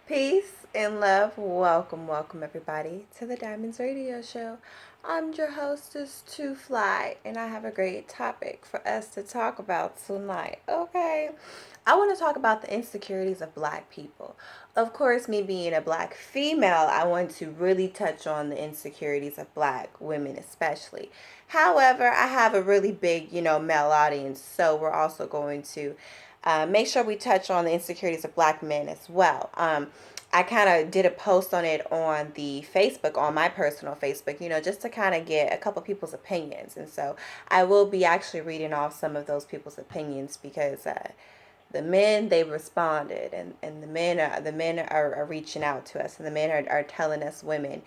Peace and love. Welcome everybody to the Diamonds Radio Show. I'm your hostess, To Fly, and I have a great topic for us to talk about tonight. Okay, I want to talk about the insecurities of Black people. Of course, me being a Black female, I want to really touch on the insecurities of Black women, especially. However, I have a really big, male audience, so we're also going to make sure we touch on the insecurities of Black men as well. I kind of did a post on it on the Facebook, on my personal Facebook, just to kind of get a couple people's opinions. And so I will be actually reading off some of those people's opinions because the men, they responded, and the men are reaching out to us, and the men are telling us women,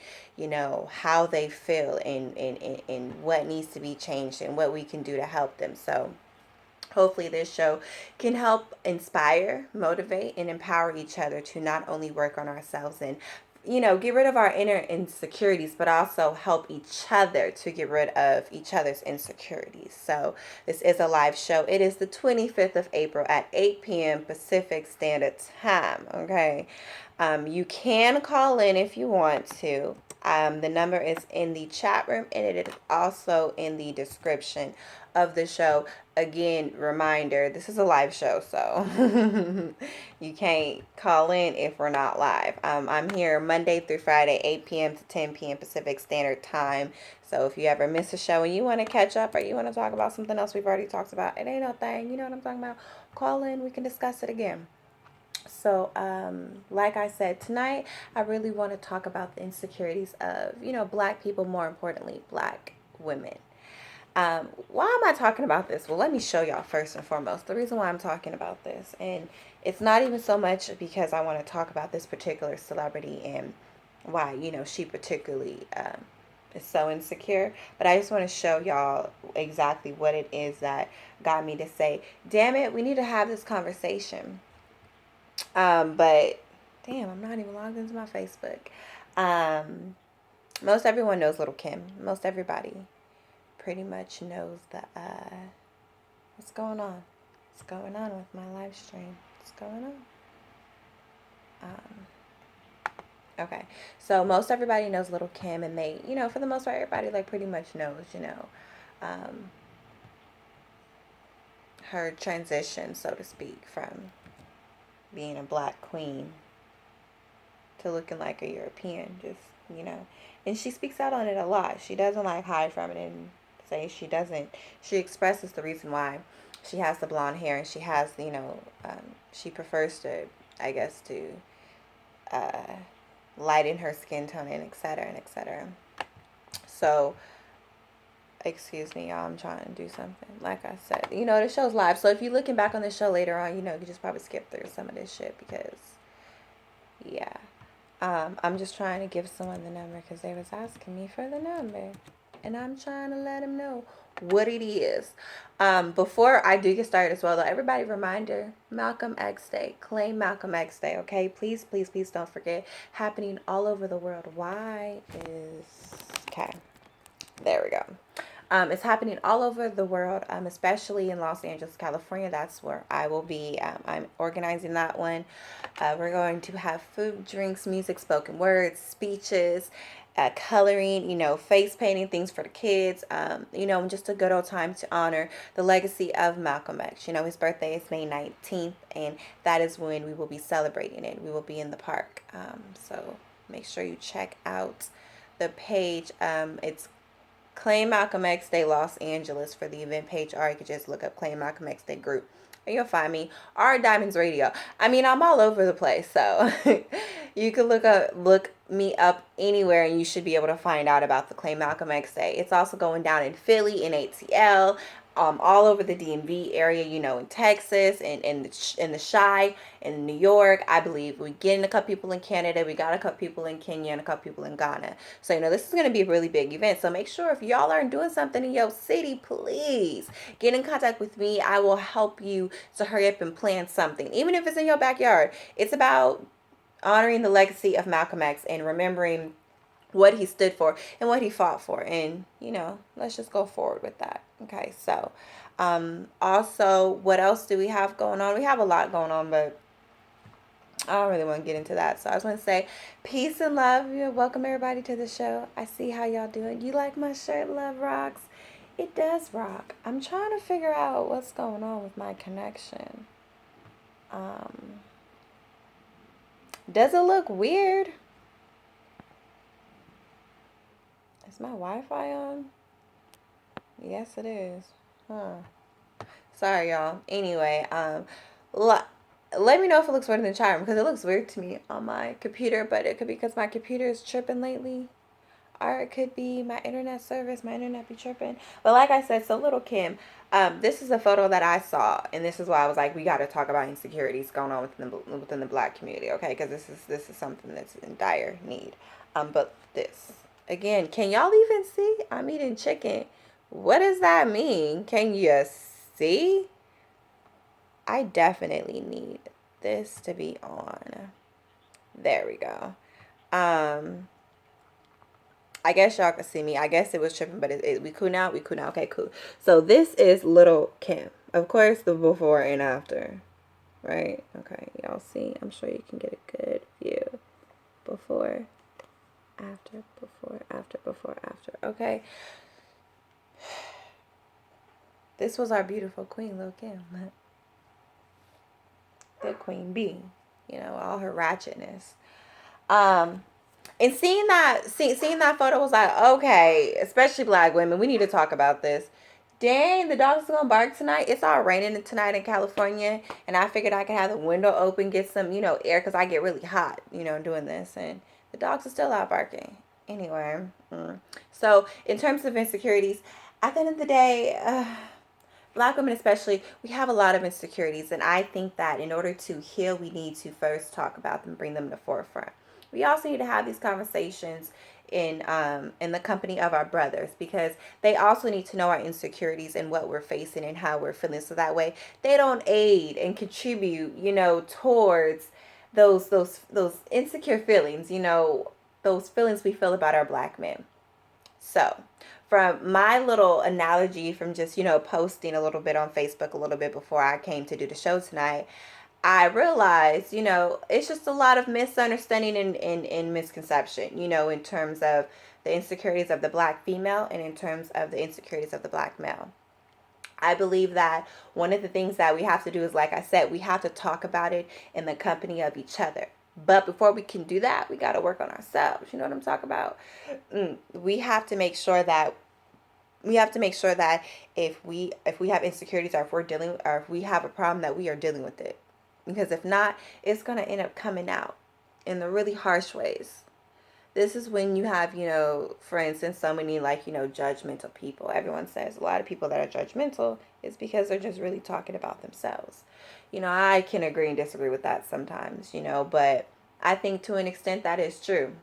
how they feel and what needs to be changed and what we can do to help them. So hopefully, this show can help inspire, motivate, and empower each other to not only work on ourselves and, get rid of our inner insecurities, but also help each other to get rid of each other's insecurities. So, this is a live show. It is the 25th of April at 8 p.m. Pacific Standard Time. Okay. You can call in if you want to. The number is in the chat room and it is also in the description of the show. Again, reminder, this is a live show, so you can't call in if we're not live. I'm here Monday through Friday, 8 p.m. to 10 p.m. Pacific Standard Time. So if you ever miss a show and you want to catch up or you want to talk about something else we've already talked about, it ain't no thing. You know what I'm talking about? Call in. We can discuss it again. So, like I said, tonight I really want to talk about the insecurities of, Black people, more importantly, Black women. Why am I talking about this? Well, let me show y'all first and foremost the reason why I'm talking about this. And it's not even so much because I want to talk about this particular celebrity and why, she particularly is so insecure. But I just want to show y'all exactly what it is that got me to say, damn it, we need to have this conversation. But damn, I'm not even logged into my Facebook. Um, most everyone knows Little Kim. Most everybody pretty much knows the what's going on. What's going on with my live stream? What's going on? Okay, so most everybody knows Little Kim, and they, for the most part, everybody like pretty much knows, um, her transition, so to speak, from being a Black queen to looking like a European, just, and she speaks out on it a lot. She doesn't like hide from it and say she doesn't. She expresses the reason why she has the blonde hair and she has, she prefers to, I guess, to uh, lighten her skin tone and et cetera and et cetera. So, excuse me, y'all, I'm trying to do something. Like I said, the show's live. So if you're looking back on the show later on, you just probably skip through some of this shit because, yeah. I'm just trying to give someone the number because they was asking me for the number. And I'm trying to let them know what it is. Before I do get started as well, though, everybody reminder, Malcolm X Day. Claim Malcolm X Day, okay? Please, please, please don't forget. Happening all over the world. Why is... Okay. There we go. It's happening all over the world, especially in Los Angeles, California. That's where I will be. I'm organizing that one. We're going to have food, drinks, music, spoken words, speeches, coloring, face painting, things for the kids, just a good old time to honor the legacy of Malcolm X. His birthday is May 19th, and that is when we will be celebrating it. We will be in the park. So make sure you check out the page. It's Claim Malcolm X Day Los Angeles for the event page, or you could just look up Claim Malcolm X Day group. And you'll find me, or Diamonds Radio. I mean, I'm all over the place, so you can look me up anywhere, and you should be able to find out about the Claim Malcolm X Day. It's also going down in Philly, in ATL, all over the DMV area, in Texas, and in the Chi, in New York. I believe we getting a couple people in Canada. We got a couple people in Kenya and a couple people in Ghana. So, this is going to be a really big event. So make sure if y'all aren't doing something in your city, please get in contact with me. I will help you to hurry up and plan something. Even if it's in your backyard. It's about honoring the legacy of Malcolm X and remembering what he stood for and what he fought for. And, let's just go forward with that. Okay, so also, what else do we have going on? We have a lot going on, but I don't really want to get into that. So I just want to say peace and love. Yeah, welcome everybody to the show. I see how y'all doing. You like my shirt, Love Rocks? It does rock. I'm trying to figure out what's going on with my connection. Um, does it look weird? Is my Wi-Fi on? Yes, it is. Huh. Sorry, y'all. Anyway, let me know if it looks weird in the chat room because it looks weird to me on my computer, but it could be because my computer is tripping lately. Or it could be my internet service, my internet be tripping. But like I said, so little Kim, this is a photo that I saw, and this is why I was like, we got to talk about insecurities going on within the black community, okay? Because this is something that's in dire need. But this again, can y'all even see? I'm eating chicken. What does that mean? Can you see? I definitely need this to be on. There we go. I guess y'all can see me. I guess it was tripping, but we cool now? We cool now. Okay, cool. So this is little Kim. Of course, the before and after. Right? Okay, y'all see? I'm sure you can get a good view. Before, after, before, after, before, after. Okay. This was our beautiful queen, Lil Kim. The queen bee. You know, all her ratchetness. And seeing that photo was like, okay, especially black women, we need to talk about this. Dang, the dogs are gonna bark tonight. It's all raining tonight in California, and I figured I could have the window open, get some, air, because I get really hot, doing this, and the dogs are still out barking. Anyway, so in terms of insecurities, at the end of the day, black women especially, we have a lot of insecurities, and I think that in order to heal, we need to first talk about them, bring them to the forefront. We also need to have these conversations in the company of our brothers, because they also need to know our insecurities and what we're facing and how we're feeling, so that way they don't aid and contribute, towards those insecure feelings, those feelings we feel about our black men. So, from my little analogy from just, posting a little bit on Facebook a little bit before I came to do the show tonight, I realized, it's just a lot of misunderstanding and misconception, in terms of the insecurities of the black female and in terms of the insecurities of the black male. I believe that one of the things that we have to do is, like I said, we have to talk about it in the company of each other. But before we can do that, we got to work on ourselves. You know what I'm talking about? We have to make sure that if we have insecurities, or if we have a problem, that we are dealing with it. Because if not, it's going to end up coming out in the really harsh ways. This is when you have, for instance, so many judgmental people. Everyone says a lot of people that are judgmental is because they're just really talking about themselves. I can agree and disagree with that sometimes, but I think to an extent that is true.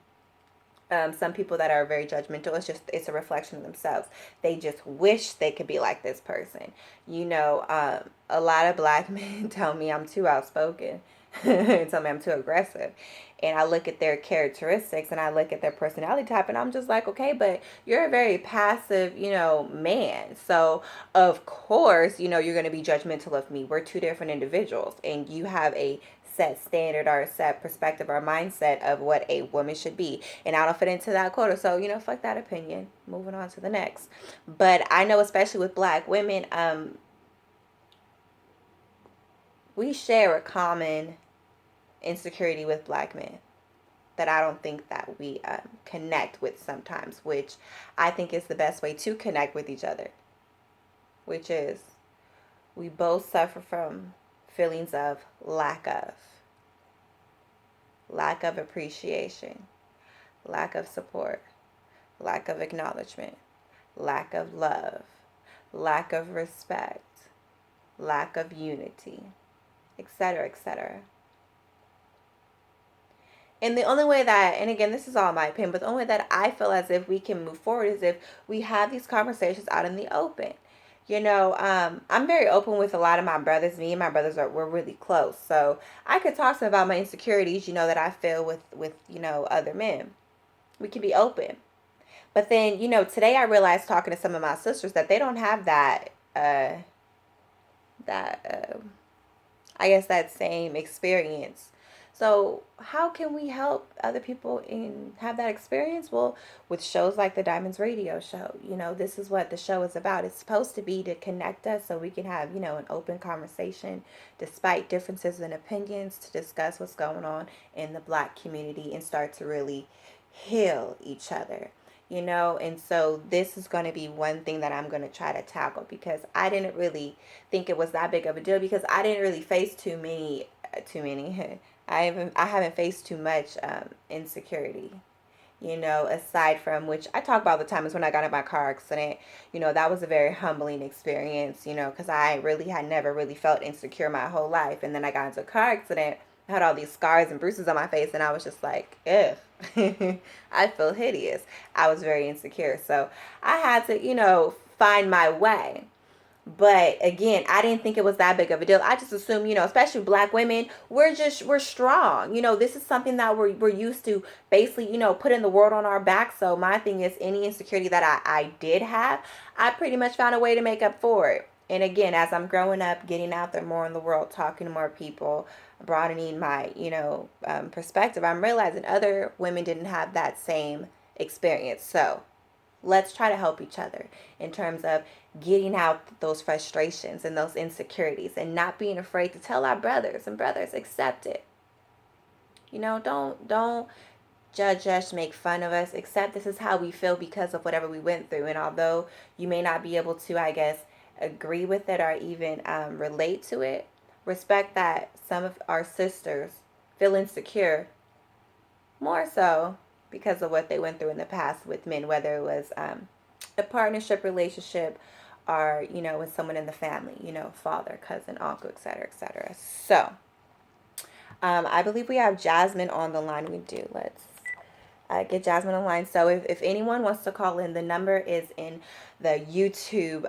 Some people that are very judgmental, it's a reflection of themselves. They just wish they could be like this person. A lot of black men tell me I'm too outspoken, tell me I'm too aggressive. And I look at their characteristics and I look at their personality type, and I'm just like, okay, but you're a very passive, man. So of course, you're going to be judgmental of me. We're two different individuals, and you have a set standard or a set perspective or mindset of what a woman should be, and I don't fit into that quota. So fuck that opinion, moving on to the next. But I know, especially with black women, we share a common insecurity with black men that I don't think that we connect with sometimes, which I think is the best way to connect with each other, which is we both suffer from feelings of lack of appreciation, lack of support, lack of acknowledgement, lack of love, lack of respect, lack of unity, etc., etc. And the only way that, and again, this is all my opinion, but the only way that I feel as if we can move forward is if we have these conversations out in the open. I'm very open with a lot of my brothers. Me and my brothers we're really close. So I could talk to them about my insecurities, that I feel with other men. We can be open. But then, today I realized, talking to some of my sisters, that they don't have I guess that same experience So how can we help other people in have that experience? Well, with shows like the Diamonds Radio Show, this is what the show is about. It's supposed to be to connect us so we can have, an open conversation despite differences in opinions to discuss what's going on in the Black community and start to really heal each other. And so this is going to be one thing that I'm going to try to tackle, because I didn't really think it was that big of a deal, because I didn't really face too many I haven't faced too much insecurity, aside from, which I talk about all the time, is when I got in my car accident. That was a very humbling experience, because I really had never really felt insecure my whole life. And then I got into a car accident, I had all these scars and bruises on my face, and I was just like, ugh. I feel hideous. I was very insecure. So I had to, find my way. But again, I didn't think it was that big of a deal. I just assumed, especially Black women, we're strong. This is something that we're used to basically, putting the world on our back. So my thing is, any insecurity that I did have, I pretty much found a way to make up for it. And again, as I'm growing up, getting out there more in the world, talking to more people, broadening my, perspective, I'm realizing other women didn't have that same experience. So let's try to help each other in terms of getting out those frustrations and those insecurities, and not being afraid to tell our brothers, and brothers, accept it. Don't judge us, make fun of us. Accept this is how we feel because of whatever we went through. And although you may not be able to, I guess, agree with it or even relate to it, respect that some of our sisters feel insecure more so because of what they went through in the past with men, whether it was a partnership relationship, or with someone in the family, father, cousin, uncle, etc., etc. So I believe we have Jasmine on the line. We do. Let's get Jasmine on the line. So if anyone wants to call in, the number is in the YouTube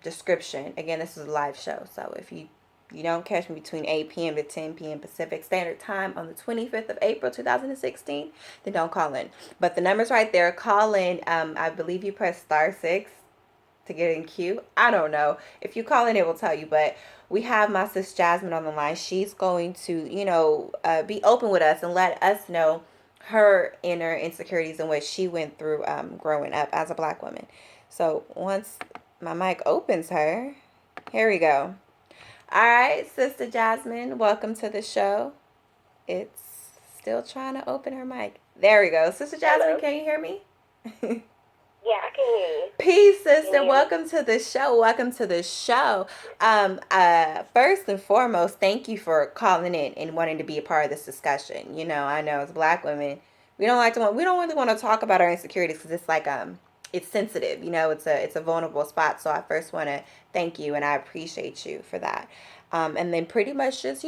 description. Again, this is a live show, so if you don't catch me between 8 p.m. to 10 p.m. Pacific Standard Time on the 25th of April, 2016, then don't call in. But the number's right there. Call in. I believe you press *6 to get in queue. I don't know. If you call in, it will tell you. But we have my sis Jasmine on the line. She's going to, be open with us and let us know her inner insecurities and what she went through growing up as a Black woman. So once my mic opens her, here we go. All right, Sister Jasmine, welcome to the show. It's still trying to open her mic. There we go. Sister Jasmine, hello. Can you hear me? Yeah, I can hear you. Peace, sister. Welcome to the show. Welcome to the show. First and foremost, thank you for calling in and wanting to be a part of this discussion. I know as Black women, we don't really want to talk about our insecurities, because it's like it's sensitive. It's a vulnerable spot. So I first want to thank you, and I appreciate you for that. And then pretty much just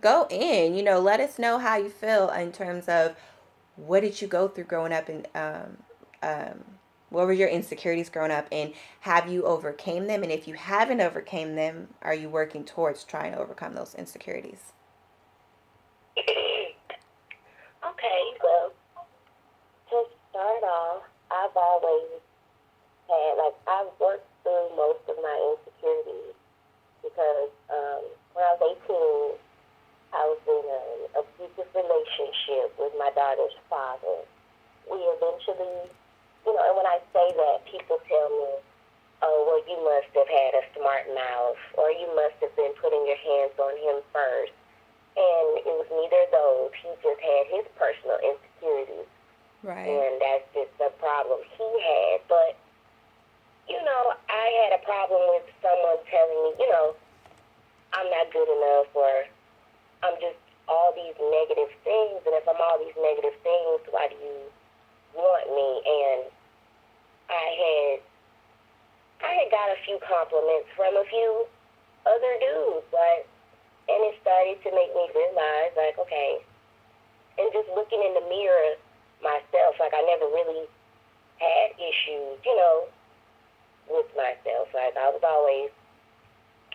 go in. Let us know how you feel in terms of what did you go through growing up, and what were your insecurities growing up, and have you overcame them? And if you haven't overcame them, are you working towards trying to overcome those insecurities? Okay, well, to start off, I've always I've worked through most of my insecurities because when I was 18, I was in an abusive relationship with my daughter's father. We eventually, and when I say that, people tell me, oh, well, you must have had a smart mouth, or you must have been putting your hands on him first. And it was neither of those. He just had his personal insecurities. Right. And that's just the problem he had. But, I had a problem with someone telling me, I'm not good enough, or I'm just all these negative things. And if I'm all these negative things, why do you want me? And I had got a few compliments from a few other dudes, and it started to make me realize, okay, and just looking in the mirror myself, I never really had issues, with myself. I was always,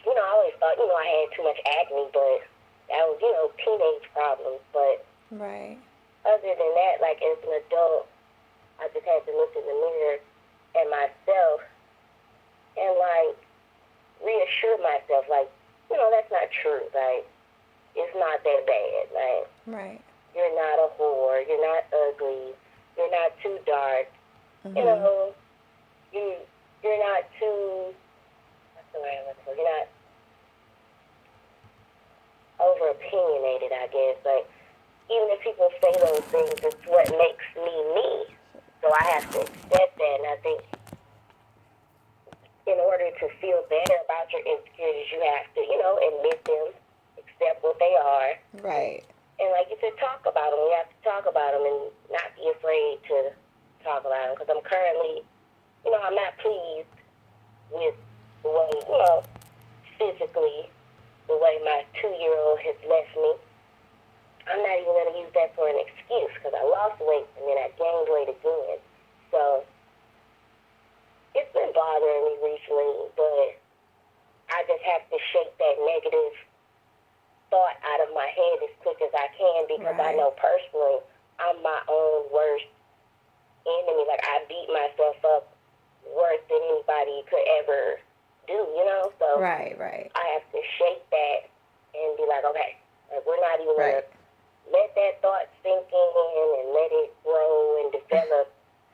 I always thought, I had too much acne, but that was, teenage problems. But right. Other than that, as an adult, I just had to look in the mirror at myself and, reassure myself, that's not true. It's not that bad. Right. You're not a whore. You're not ugly. You're not too dark. You Mhm. know, you you're not too. What's the word I'm looking for? You're not over opinionated. I guess. Like even if people say those things, it's what makes me me. So I have to accept that, and I think in order to feel better about your insecurities, you have to, admit them, accept what they are, Right. and like you said, talk about them. You have to talk about them and not be afraid to talk about them. Because I'm currently, I'm not pleased with the way, physically, the way my 2-year-old has left me. I'm not even going to use that for an excuse because I lost weight and then I gained weight again. So it's been bothering me recently, but I just have to shake that negative thought out of my head as quick as I can because I Right. know personally I'm my own worst enemy. Like I beat myself up worse than anybody could ever do. So Right. Right. I have to shake that and be like, okay, like we're not even gonna Right. let that thought sink in and let it grow and develop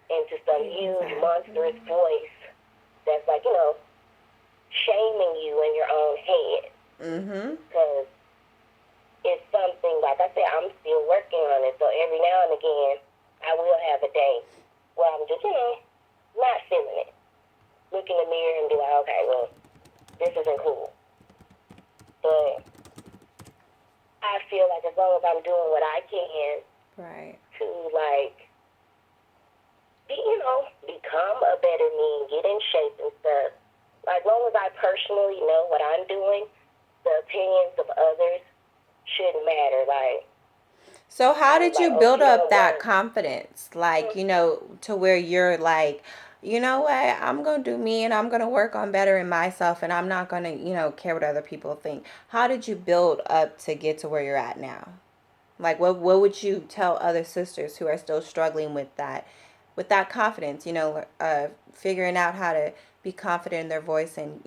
into some huge Exactly. monstrous voice that's like, shaming you in your own head. Mhm. Because it's something, like I said, I'm still working on it. So every now and again, I will have a day where I'm just, not feeling it. Look in the mirror and be like, okay, well, this isn't cool. But I feel like as long as I'm doing what I can Right. to, like, become a better me and get in shape and stuff, like, as long as I personally know what I'm doing, the opinions of others shouldn't matter. Like, So how I was did like, you oh, build you up don't that want. confidence? Like, Hmm. to where you're like, you know what, I'm gonna do me and I'm gonna work on bettering myself and I'm not gonna, care what other people think. How did you build up to get to where you're at now? Like what would you tell other sisters who are still struggling with that confidence, figuring out how to be confident in their voice and,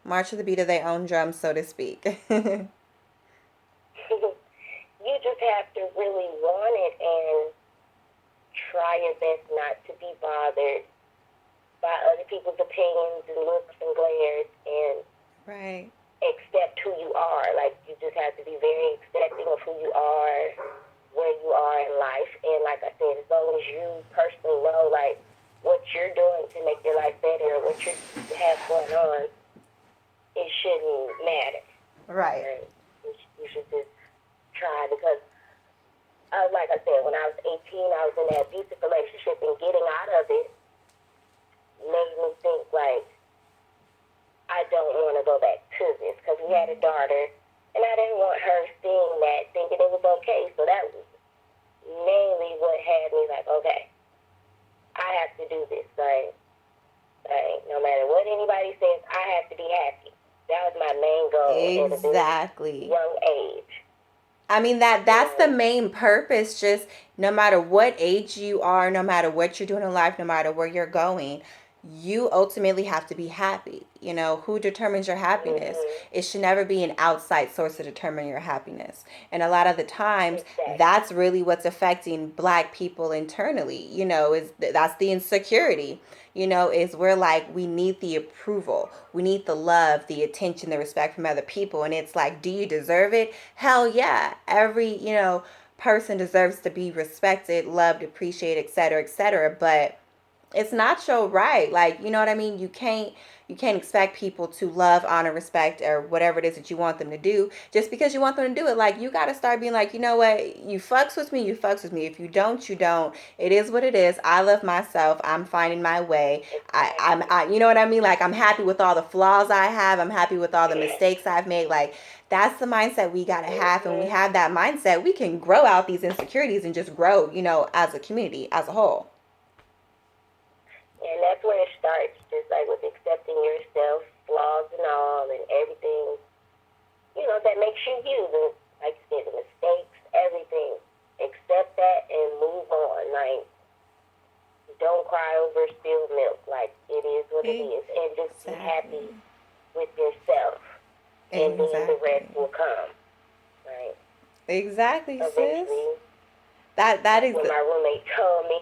march to the beat of their own drum, so to speak. You just have to really want it and try your best not to be bothered by other people's opinions and looks and glares and Right. accept who you are. Like, you just have to be very accepting of who you are, where you are in life. And like I said, as long as you personally know, like, what you're doing to make your life better or what you have going on, it shouldn't matter. Right. Right? You should just try because like I said, when I was 18, I was in that abusive relationship, and getting out of it made me think like I don't want to go back to this because we had a daughter, and I didn't want her seeing that, thinking it was okay. So that was mainly what had me like, okay, I have to do this. Like no matter what anybody says, I have to be happy. That was my main goal at a very Exactly. young age. I mean You that's the know, main purpose. Just no matter what age you are, no matter what you're doing in life, no matter where you're going, you ultimately have to be happy. Who determines your happiness? mm-hmm, It should never be an outside source to determine your happiness. And a lot of the times, exactly. that's really what's affecting Black people internally. Is that's the insecurity. Is we're like, we need the approval, we need the love, the attention, the respect from other people, and it's like, do you deserve it? Hell yeah, every person deserves to be respected, loved, appreciated, etc., etc. But it's not your right. Like, you know what I mean? You can't expect people to love, honor, respect, or whatever it is that you want them to do just because you want them to do it. Like, you got to start being like, you know what, you fucks with me, you fucks with me. If you don't, you don't. It is what it is. I love myself. I'm finding my way. Exactly. You know what I mean? Like, I'm happy with all the flaws I have. I'm happy with all the mistakes I've made. Like, that's the mindset we got to have. And we Mm-hmm. have that mindset, we can grow out these insecurities and just grow, as a community, as a whole. And that's where it starts, just like with accepting yourself, flaws and all, and everything, that makes you you. Like you said, the mistakes, everything. Accept that and move on. Like, don't cry over spilled milk. Like, it is what it is. And just be Exactly. happy with yourself. And then the rest Exactly. will come. Right? Exactly, sis. eventually. That Like is when my roommate told me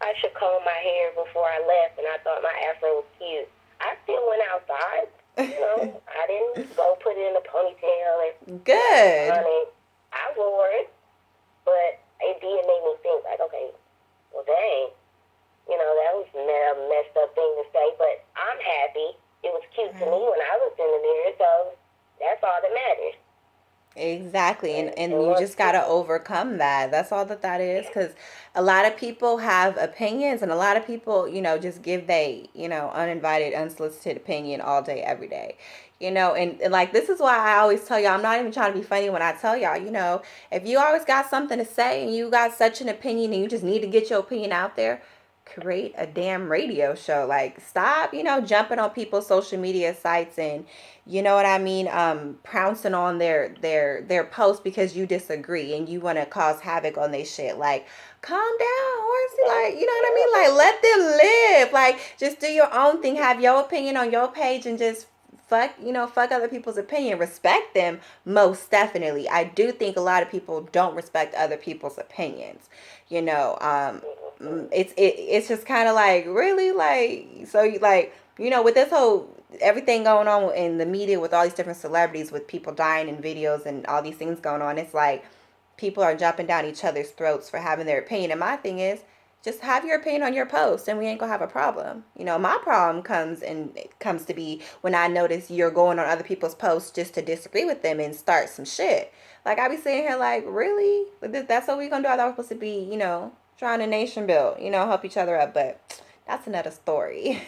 I should comb my hair before I left, and I thought my afro was cute. I still went outside. You know, I didn't go put it in a ponytail and put on good. it. I wore it, but it did make me think like, okay, well, dang, that was a messed up thing to say, but I'm happy. It was cute to me Right. when I looked in the mirror, so that's all that matters. Exactly. And And you once just got to overcome that. That's all that is. Because a lot of people have opinions, and a lot of people, just give uninvited, unsolicited opinion all day, every day. And like, this is why I always tell y'all, I'm not even trying to be funny when I tell y'all, if you always got something to say and you got such an opinion and you just need to get your opinion out there, create a damn radio show. Like, stop, jumping on people's social media sites and what I mean, pouncing on their posts because you disagree and you want to cause havoc on their shit. Like, calm down, horsey. Like, you know what I mean? Like, let them live. Like, just do your own thing. Have your opinion on your page and just fuck other people's opinion. Respect them, most definitely. I do think a lot of people don't respect other people's opinions. You know, um, it's just kind of like, really, like, so you like, with this whole everything going on in the media with all these different celebrities, with people dying in videos and all these things going on, it's like people are jumping down each other's throats for having their opinion. And my thing is, just have your opinion on your post and we ain't gonna have a problem. My problem comes to be when I notice you're going on other people's posts just to disagree with them and start some shit. Like, I be sitting here like, really? That's what we gonna do? I thought we're supposed to be, trying to nation build, help each other up, but that's another story.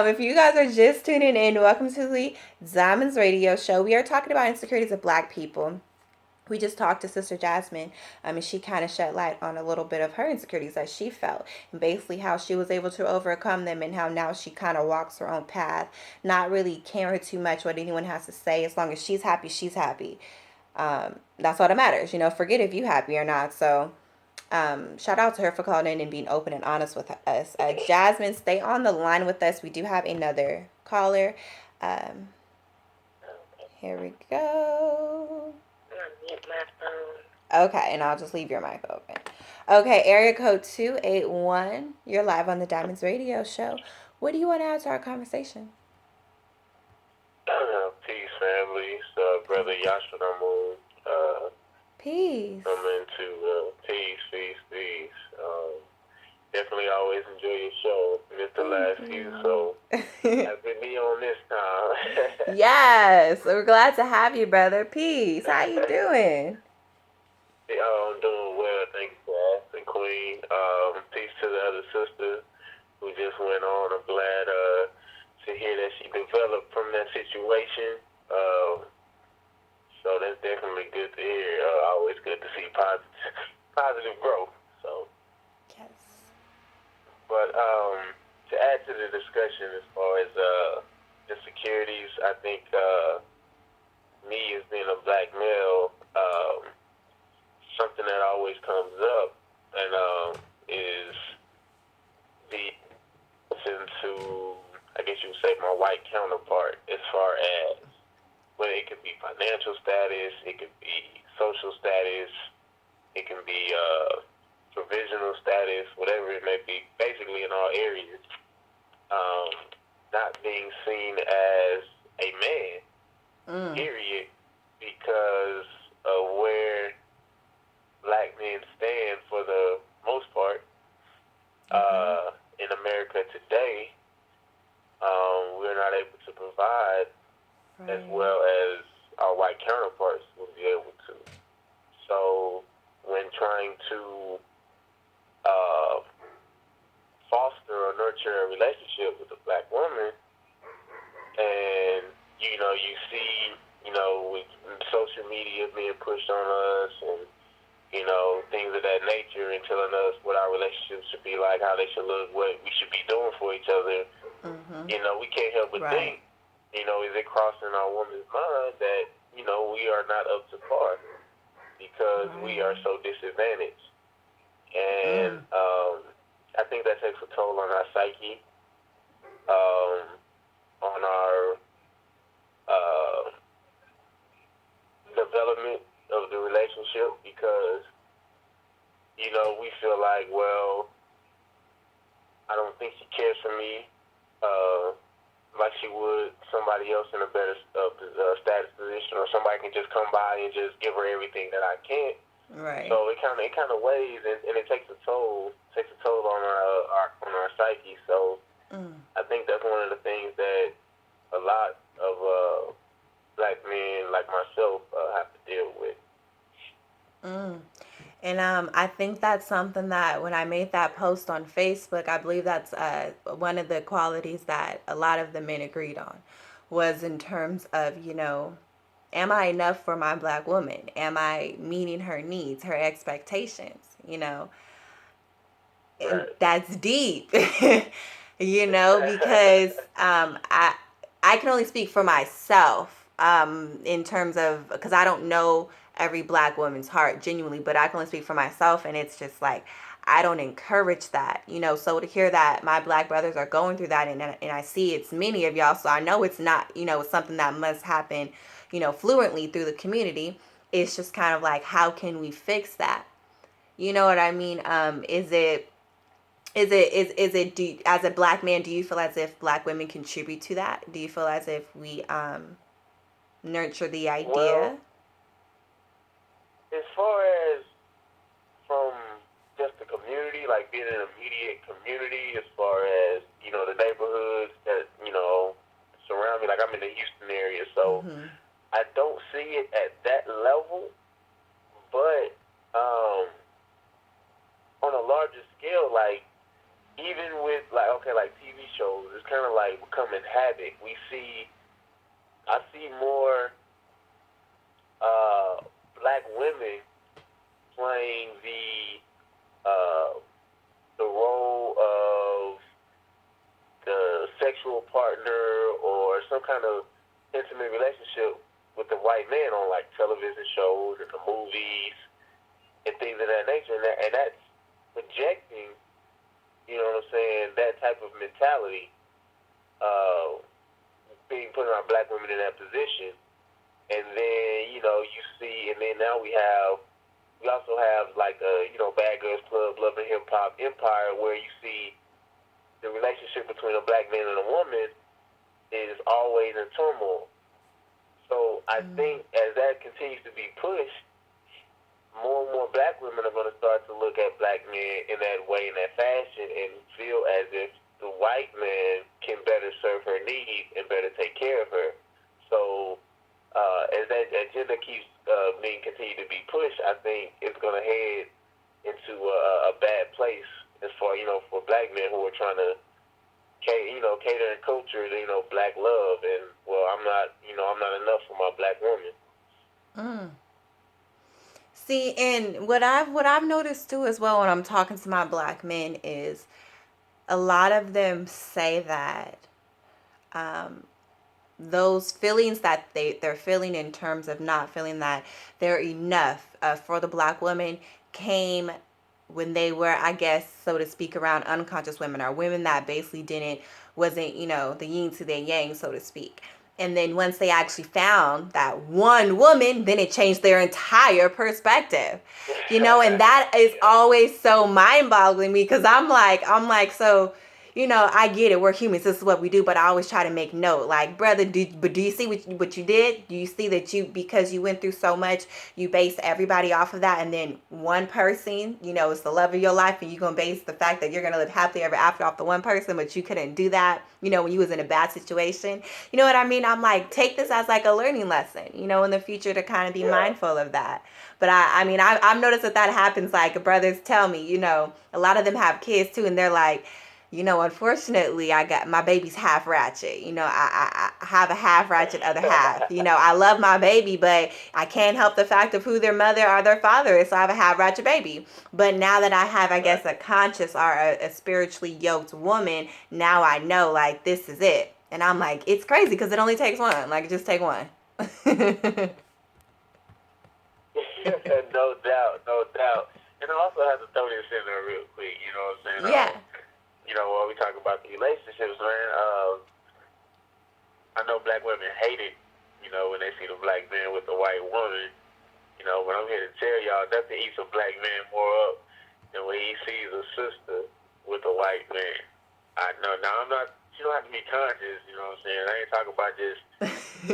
If you guys are just tuning in, welcome to the Diamonds Radio Show. We are talking about insecurities of Black people. We just talked to Sister Jasmine, and she kind of shed light on a little bit of her insecurities that she felt, and basically how she was able to overcome them, and how now she kind of walks her own path, not really caring too much what anyone has to say. As long as she's happy, she's happy. That's all that matters. Forget if you happy or not. So shout out to her for calling in and being open and honest with us. Jasmine, stay on the line with us. We do have another caller. Um, Here we go. I'm gonna mute my phone. Okay, and I'll just leave your mic open. Okay, area code 281. You're live on the Diamonds Radio Show. What do you want to add to our conversation? Peace, family. It's Brother Yashinamu. Peace. I'm into peace. Definitely always enjoy your show. Missed the last few, so happy to be on this time. Yes, we're glad to have you, brother. Peace. How you doing? I'm doing well. Thank you for asking, Queen. Peace to the other sister who just went on. I'm glad to hear that she developed from that situation. So that's definitely good to hear. Always good to see positive growth. So, Yes. but to add to the discussion as far as insecurities, I think me as being a Black male, something that always comes up and is the to, I guess you would say, my white counterpart, as far as whether it could be financial status, it could be social status, it can be provisional status, whatever it may be, basically in all areas. Not being seen as a man, period, because of where Black men stand for the most part in America today. We're not able to provide as well as our white counterparts would be able to. So when trying to foster or nurture a relationship with a Black woman, and you see, with social media being pushed on us, and things of that nature, and telling us what our relationships should be like, how they should look, what we should be doing for each other. We can't help but think, is it crossing our woman's mind that we are not up to par because we are so disadvantaged, and I think that takes a toll on our psyche, on our development of the relationship because, we feel like, well, I don't think she cares for me like she would somebody else in a better status position, or somebody can just come by and just give her everything that I can't. Right. So it kind of weighs, and it takes a toll on our psyche. So I think that's one of the things that a lot of black men like myself have to deal with. And I think that's something that when I made that post on Facebook, I believe that's one of the qualities that a lot of the men agreed on was in terms of, am I enough for my black woman? Am I meeting her needs, her expectations? And Right. that's deep, because I can only speak for myself in terms of, because I don't know every black woman's heart genuinely, but I can only speak for myself, and it's just like I don't encourage that, So to hear that my black brothers are going through that, and I see it's many of y'all, so I know it's not, it's something that must happen, fluently through the community. It's just kind of like, how can we fix that? You know what I mean? As a black man, do you feel as if black women contribute to that? Do you feel as if we nurture the idea? Well, as far as from just the community, like being an immediate community, as far as the neighborhoods that surround me, like I'm in the Houston area, so I don't see it at that level, but on a larger scale, like even with like TV shows, it's kind of like becoming habit. I see more black women playing the role of the sexual partner or some kind of intimate relationship with the white man on like television shows and the movies and things of that nature, and that's projecting, what I'm saying, that type of mentality, being putting our black women in that position, and then you see, and then now we also have like a Bad Girls Club, Love and Hip Hop Empire, where you see the relationship between a black man and a woman is always in turmoil. So I think as that continues to be pushed, more and more black women are going to start to look at black men in that way, in that fashion, and feel as if the white man can better serve her needs and better take care of her. So as that agenda keeps being continued to be pushed, I think it's going to head into a bad place as far for black men who are trying to cater and culture black love, and well, I'm not enough for my black woman. See, and what I've noticed too as well when I'm talking to my black men is a lot of them say that those feelings that they're feeling in terms of not feeling that they're enough for the black woman came when they were, I guess, so to speak, around unconscious women, or women that basically wasn't, the yin to their yang, so to speak. And then once they actually found that one woman, then it changed their entire perspective, and that is always so mind-boggling me, because I'm like, so, I get it. We're humans. This is what we do. But I always try to make note, like, brother, do you see what you did? Do you see that because you went through so much, you base everybody off of that, and then one person, is the love of your life, and you're going to base the fact that you're going to live happily ever after off the one person, but you couldn't do that, when you was in a bad situation. You know what I mean? I'm like, take this as like a learning lesson, in the future, to kind of be mindful of that. But I've noticed that happens. Like, brothers tell me, a lot of them have kids too, and they're like, unfortunately, I got my baby's half ratchet. I have a half ratchet other half. I love my baby, but I can't help the fact of who their mother or their father is. So I have a half ratchet baby. But now that I have, I guess, a conscious or a spiritually yoked woman, now I know, like, this is it. And I'm like, it's crazy because it only takes one. Like, just take one. No doubt, no doubt. And I also have to throw this in there real quick. You know what I'm saying? Yeah. When we talk about the relationships, man, I know black women hate it, when they see the black man with the white woman. here to tell y'all nothing eats a black man more up than when he sees a sister with a white man. I know. Now, I'm not, you don't have to be conscious, you know what I'm saying? I ain't talking about just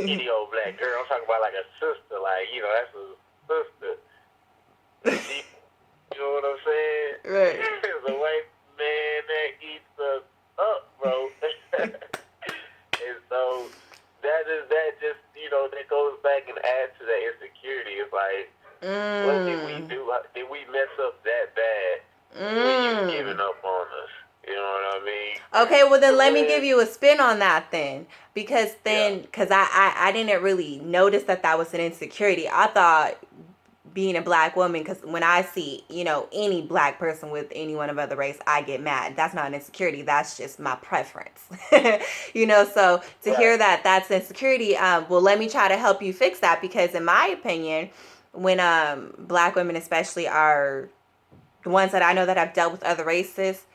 any old black girl. I'm talking about like a sister. Like, you know, that's a sister. She, you know what I'm saying? Right. There's a white man that eats us up, bro. And so that just, you know, that goes back and adds to that insecurity. It's like, what did we do? Did we mess up that bad when you giving up on us? You know what I mean? Okay, well then let me give you a spin on that then. Because I didn't really notice that was an insecurity. I thought being a black woman, because when I see, you know, any black person with anyone of other race, I get mad. That's not an insecurity. That's just my preference. You know, so to hear that that's insecurity, well, let me try to help you fix that, because in my opinion, when black women especially are the ones that I know that have dealt with other races,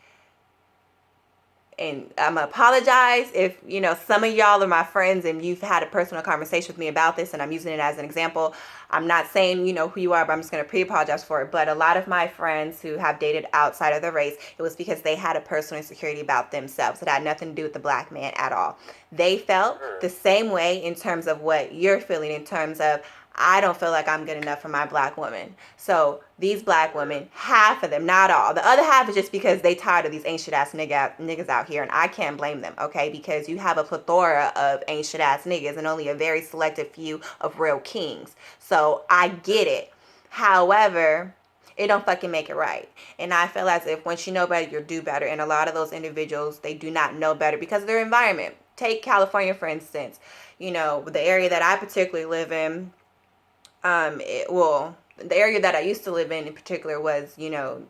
and I'm gonna apologize if, you know, some of y'all are my friends and you've had a personal conversation with me about this, and I'm using it as an example. I'm not saying you know who you are, but I'm just gonna pre-apologize for it. But a lot of my friends who have dated outside of their race, it was because they had a personal insecurity about themselves. It had nothing to do with the black man at all. They felt the same way in terms of what you're feeling, in terms of, I don't feel like I'm good enough for my black woman. So these black women, half of them, not all, the other half is just because they tired of these ain't shit ass niggas out here, and I can't blame them, okay? Because you have a plethora of ain't shit ass niggas and only a very selective few of real kings. So I get it. However, it don't fucking make it right. And I feel as if once you know better, you'll do better. And a lot of those individuals, they do not know better because of their environment. Take California, for instance. You know, the area that I particularly live in, the area that I used to live in particular was, you know,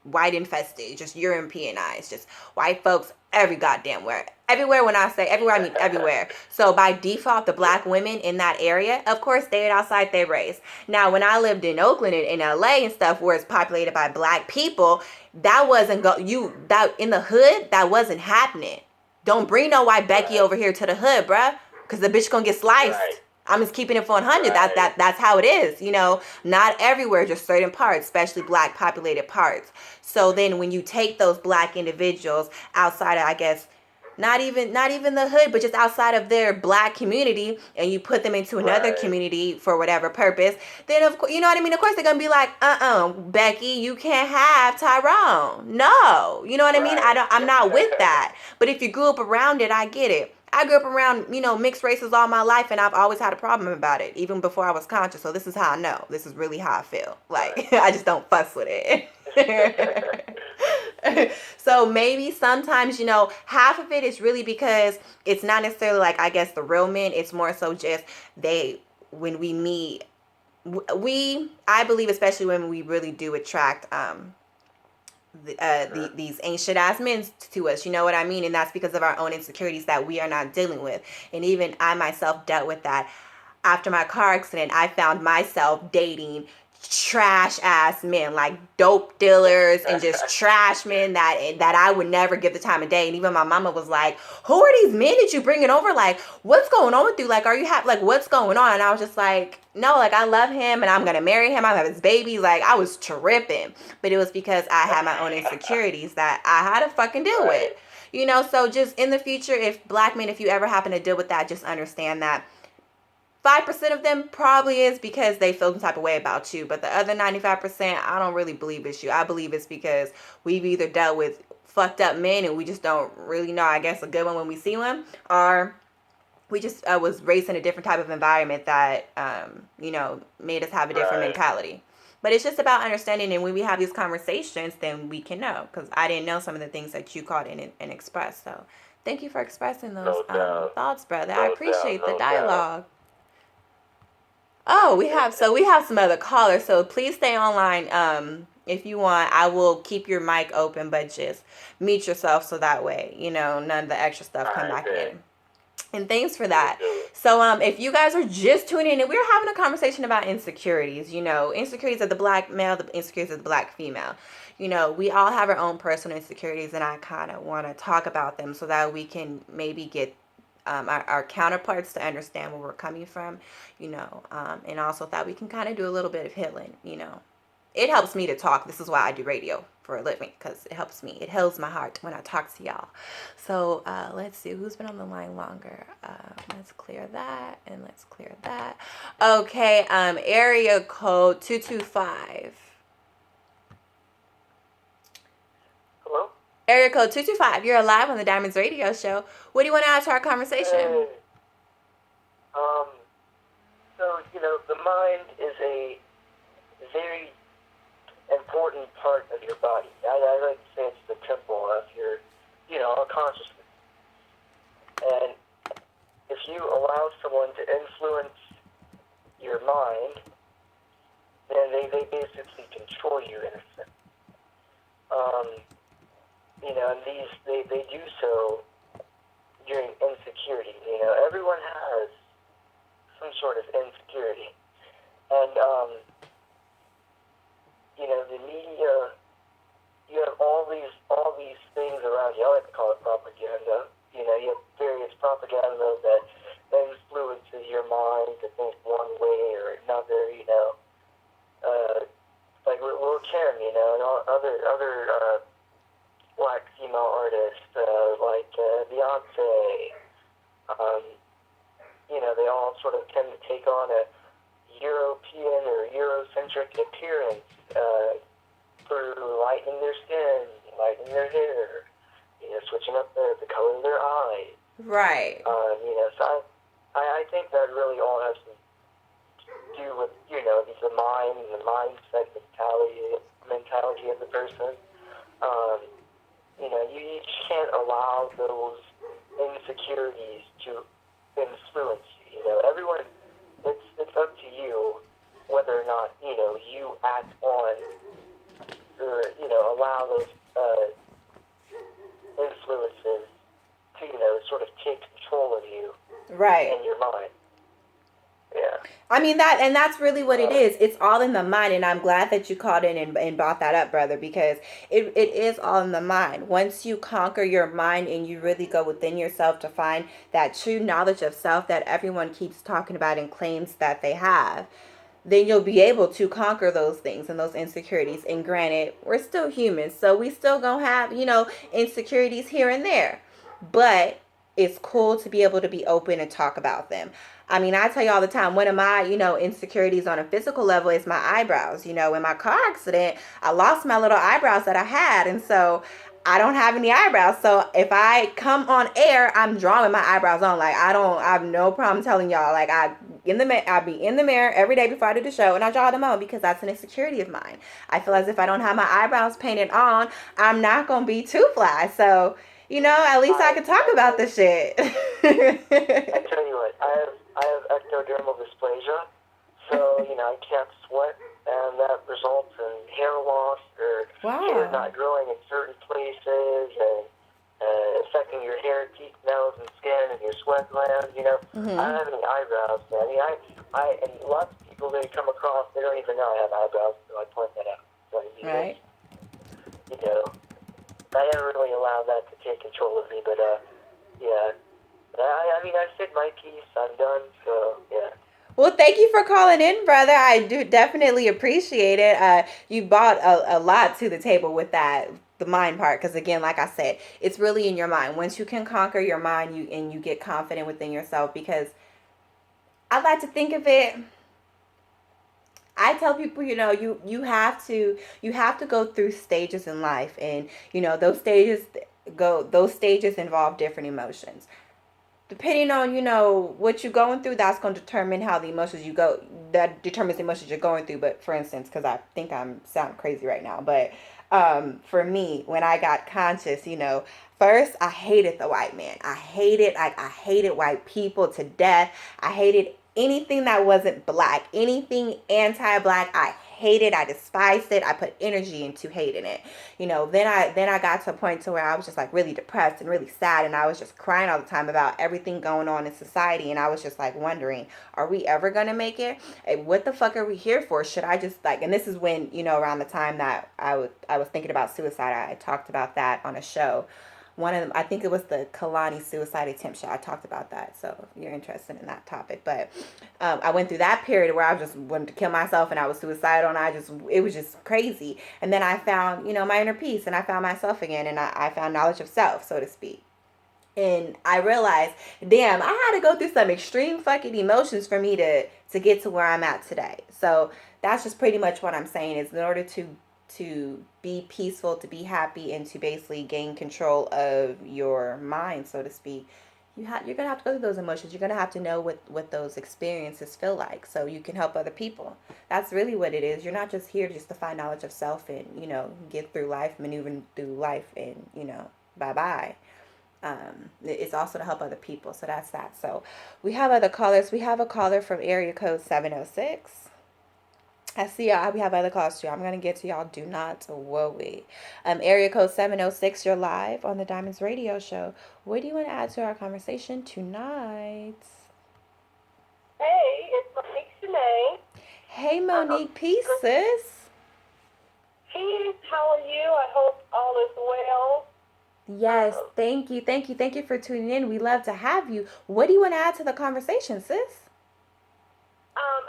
white infested, just Europeanized, just white folks every goddamn where. Everywhere, when I say everywhere, I mean everywhere. So by default, the black women in that area, of course, stayed outside their race. Now, when I lived in Oakland and in LA and stuff, where it's populated by black people, that wasn't that in the hood, that wasn't happening. Don't bring no white Becky over here to the hood, bruh, because the bitch gonna get sliced. Right. I'm just keeping it for 100. Right. That's how it is. You know, not everywhere, just certain parts, especially black populated parts. So then when you take those black individuals outside of, I guess, not even the hood, but just outside of their black community, and you put them into another community for whatever purpose, then of course, you know what I mean? Of course they're going to be like, Becky, you can't have Tyrone. No. You know what I mean? I'm not with that. But if you grew up around it, I get it. I grew up around, you know, mixed races all my life, and I've always had a problem about it, even before I was conscious. So this is how I know. This is really how I feel. Like, I just don't fuss with it. So maybe sometimes, you know, half of it is really because it's not necessarily like, I guess, the real men. It's more so just when we meet, I believe, especially when we really do attract, these ancient ass men to us, you know what I mean? And that's because of our own insecurities that we are not dealing with. And even I myself dealt with that. After my car accident, I found myself dating trash ass men, like dope dealers and just trash men that I would never give the time of day. And even my mama was like, who are these men that you bringing over? Like, what's going on with you? Like, are you happy? Like, what's going on? And I was just like, no, like, I love him and I'm gonna marry him. I have his baby. Like, I was tripping. But it was because I had my own insecurities that I had to fucking deal with. You know, so just in the future, if black men, if you ever happen to deal with that, just understand that 5% of them probably is because they feel some type of way about you. But the other 95%, I don't really believe it's you. I believe it's because we've either dealt with fucked up men and we just don't really know, I guess, a good one when we see one, or we just was raised in a different type of environment that, you know, made us have a different mentality. But it's just about understanding, and when we have these conversations, then we can know. Because I didn't know some of the things that you called in and expressed. So thank you for expressing those thoughts, brother. I appreciate the dialogue. Oh, we have some other callers, so please stay online. If you want, I will keep your mic open, but just mute yourself so that way, you know, none of the extra stuff come back in. And thanks for that. So if you guys are just tuning in, we're having a conversation about insecurities, you know, insecurities of the black male, the insecurities of the black female. You know, we all have our own personal insecurities, and I kind of want to talk about them so that we can maybe get our counterparts to understand where we're coming from, and also that we can kind of do a little bit of healing. It helps me to talk. This is why I do radio for a living, because it helps me. It heals my heart when I talk to y'all. So let's see who's been on the line longer. Let's clear that, and let's clear that. Okay, area code 225. Hello? Area code 225. You're live on the Diamonds Radio Show. What do you want to add to our conversation? Hey. So, the mind is a very important part of your body. I like to say it's the temple of your, consciousness. And if you allow someone to influence your mind, then they basically control you in a sense. And they do so during insecurity. Everyone has some sort of insecurity. And, the media, you have all these things around you. I like to call it propaganda. You have various propaganda that influences your mind to think one way or another, like Lil Kim, and all other black female artists, like Beyonce. They all sort of tend to take on a European or Eurocentric appearance through lightening their skin, lightening their hair, switching up the color of their eyes. Right. So I think that really all has to do with, the mind and the mindset mentality of the person. You just can't allow those insecurities to influence you. Everyone, it's up to you whether or not, you act on or, allow those influences to, sort of take control of you. Right. In your mind. Yeah. I mean, that's really what it is. It's all in the mind, and I'm glad that you called in and brought that up, brother, because it is all in the mind. Once you conquer your mind and you really go within yourself to find that true knowledge of self that everyone keeps talking about and claims that they have, then you'll be able to conquer those things and those insecurities. And granted, we're still humans, so we still gonna have, insecurities here and there. But it's cool to be able to be open and talk about them. I mean, I tell you all the time, one of my, insecurities on a physical level is my eyebrows. In my car accident, I lost my little eyebrows that I had. And so I don't have any eyebrows. So if I come on air, I'm drawing my eyebrows on. Like, I have no problem telling y'all. Like, I'll be in the mirror every day before I do the show, and I draw them on because that's an insecurity of mine. I feel as if I don't have my eyebrows painted on, I'm not going to be too fly. So, at least I can talk about this shit. I tell you what, I have ectodermal dysplasia, so, I can't sweat, and that results in hair loss or hair not growing in certain places and affecting your hair, teeth, nose, and skin and your sweat glands, Mm-hmm. I don't have any eyebrows, man. And lots of people they come across, they don't even know I have eyebrows, so I point that out. So, right. I never really allowed that to take control of me, but, yeah. I said my piece. I'm done, so, yeah. Well, thank you for calling in, brother. I do definitely appreciate it. You brought a lot to the table with that, the mind part, because again, like I said, it's really in your mind. Once you can conquer your mind, you get confident within yourself, because I like to think of it, I tell people, you have to go through stages in life, and those stages involve different emotions. Depending on what you're going through, that's going to determine how the emotions that determines the emotions you're going through. But for instance, because I think I'm sounding crazy right now, but for me, when I got conscious, first I hated the white man. I hated white people to death. I hated anything that wasn't black, anything anti-black. I hated, I despised it. I put energy into hating it. Then I got to a point to where I was just like really depressed and really sad, and I was just crying all the time about everything going on in society, and I was just like wondering, are we ever gonna make it? What the fuck are we here for? Should I just and this is when, around the time that I was thinking about suicide. I talked about that on a show one of them, I think it was the Kalani suicide attempt show. I talked about that, so if you're interested in that topic. But I went through that period where I just wanted to kill myself and I was suicidal and it was just crazy. And then I found, my inner peace and I found myself again and I found knowledge of self, so to speak. And I realized, damn, I had to go through some extreme fucking emotions for me to get to where I'm at today. So that's just pretty much what I'm saying is in order to be peaceful, to be happy, and to basically gain control of your mind, so to speak, you're gonna have to go through those emotions. You're gonna have to know what those experiences feel like, so you can help other people. That's really what it is. You're not just here just to find knowledge of self and get through life, maneuvering through life, and bye bye. It's also to help other people. So that's that. So we have other callers. We have a caller from area code 706. I see y'all. We have other calls too. I'm going to get to y'all. Do not worry. Area code 706, you're live on the Diamonds Radio Show. What do you want to add to our conversation tonight? Hey, it's Monique Shanae. Hey, Monique. Peace, sis. Peace. How are you? I hope all is well. Yes, thank you. Thank you. Thank you for tuning in. We love to have you. What do you want to add to the conversation, sis?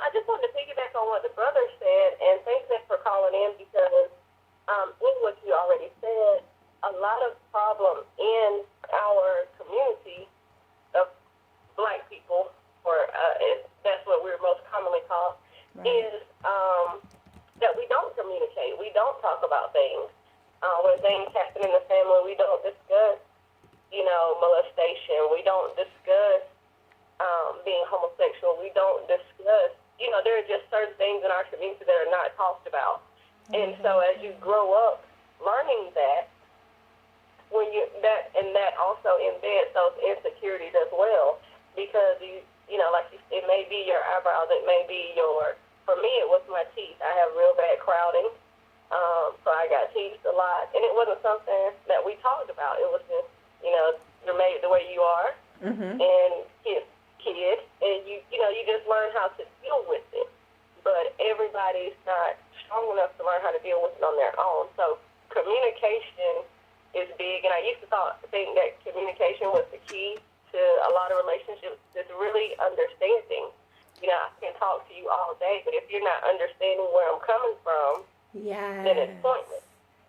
I just wanted to piggyback on what the brother said, and thanks for calling in because in what you already said, a lot of problem in our community of Black people, or that's what we're most commonly called, right, is that we don't communicate. We don't talk about things. When things happen in the family, we don't discuss, molestation. We don't discuss being homosexual. We don't discuss, there are just certain things in our community that are not talked about. Mm-hmm. And so as you grow up learning that, that also embeds those insecurities as well, because it may be your eyebrows, it may be for me it was my teeth. I have real bad crowding, so I got teased a lot, and it wasn't something that we talked about. It was just, you're made the way you are, mm-hmm, and kid, and you just learn how to deal with it. But everybody's not strong enough to learn how to deal with it on their own. So communication is big, and I used to think that communication was the key to a lot of relationships. It's really understanding. I can talk to you all day, but if you're not understanding where I'm coming from, yes, then it's pointless.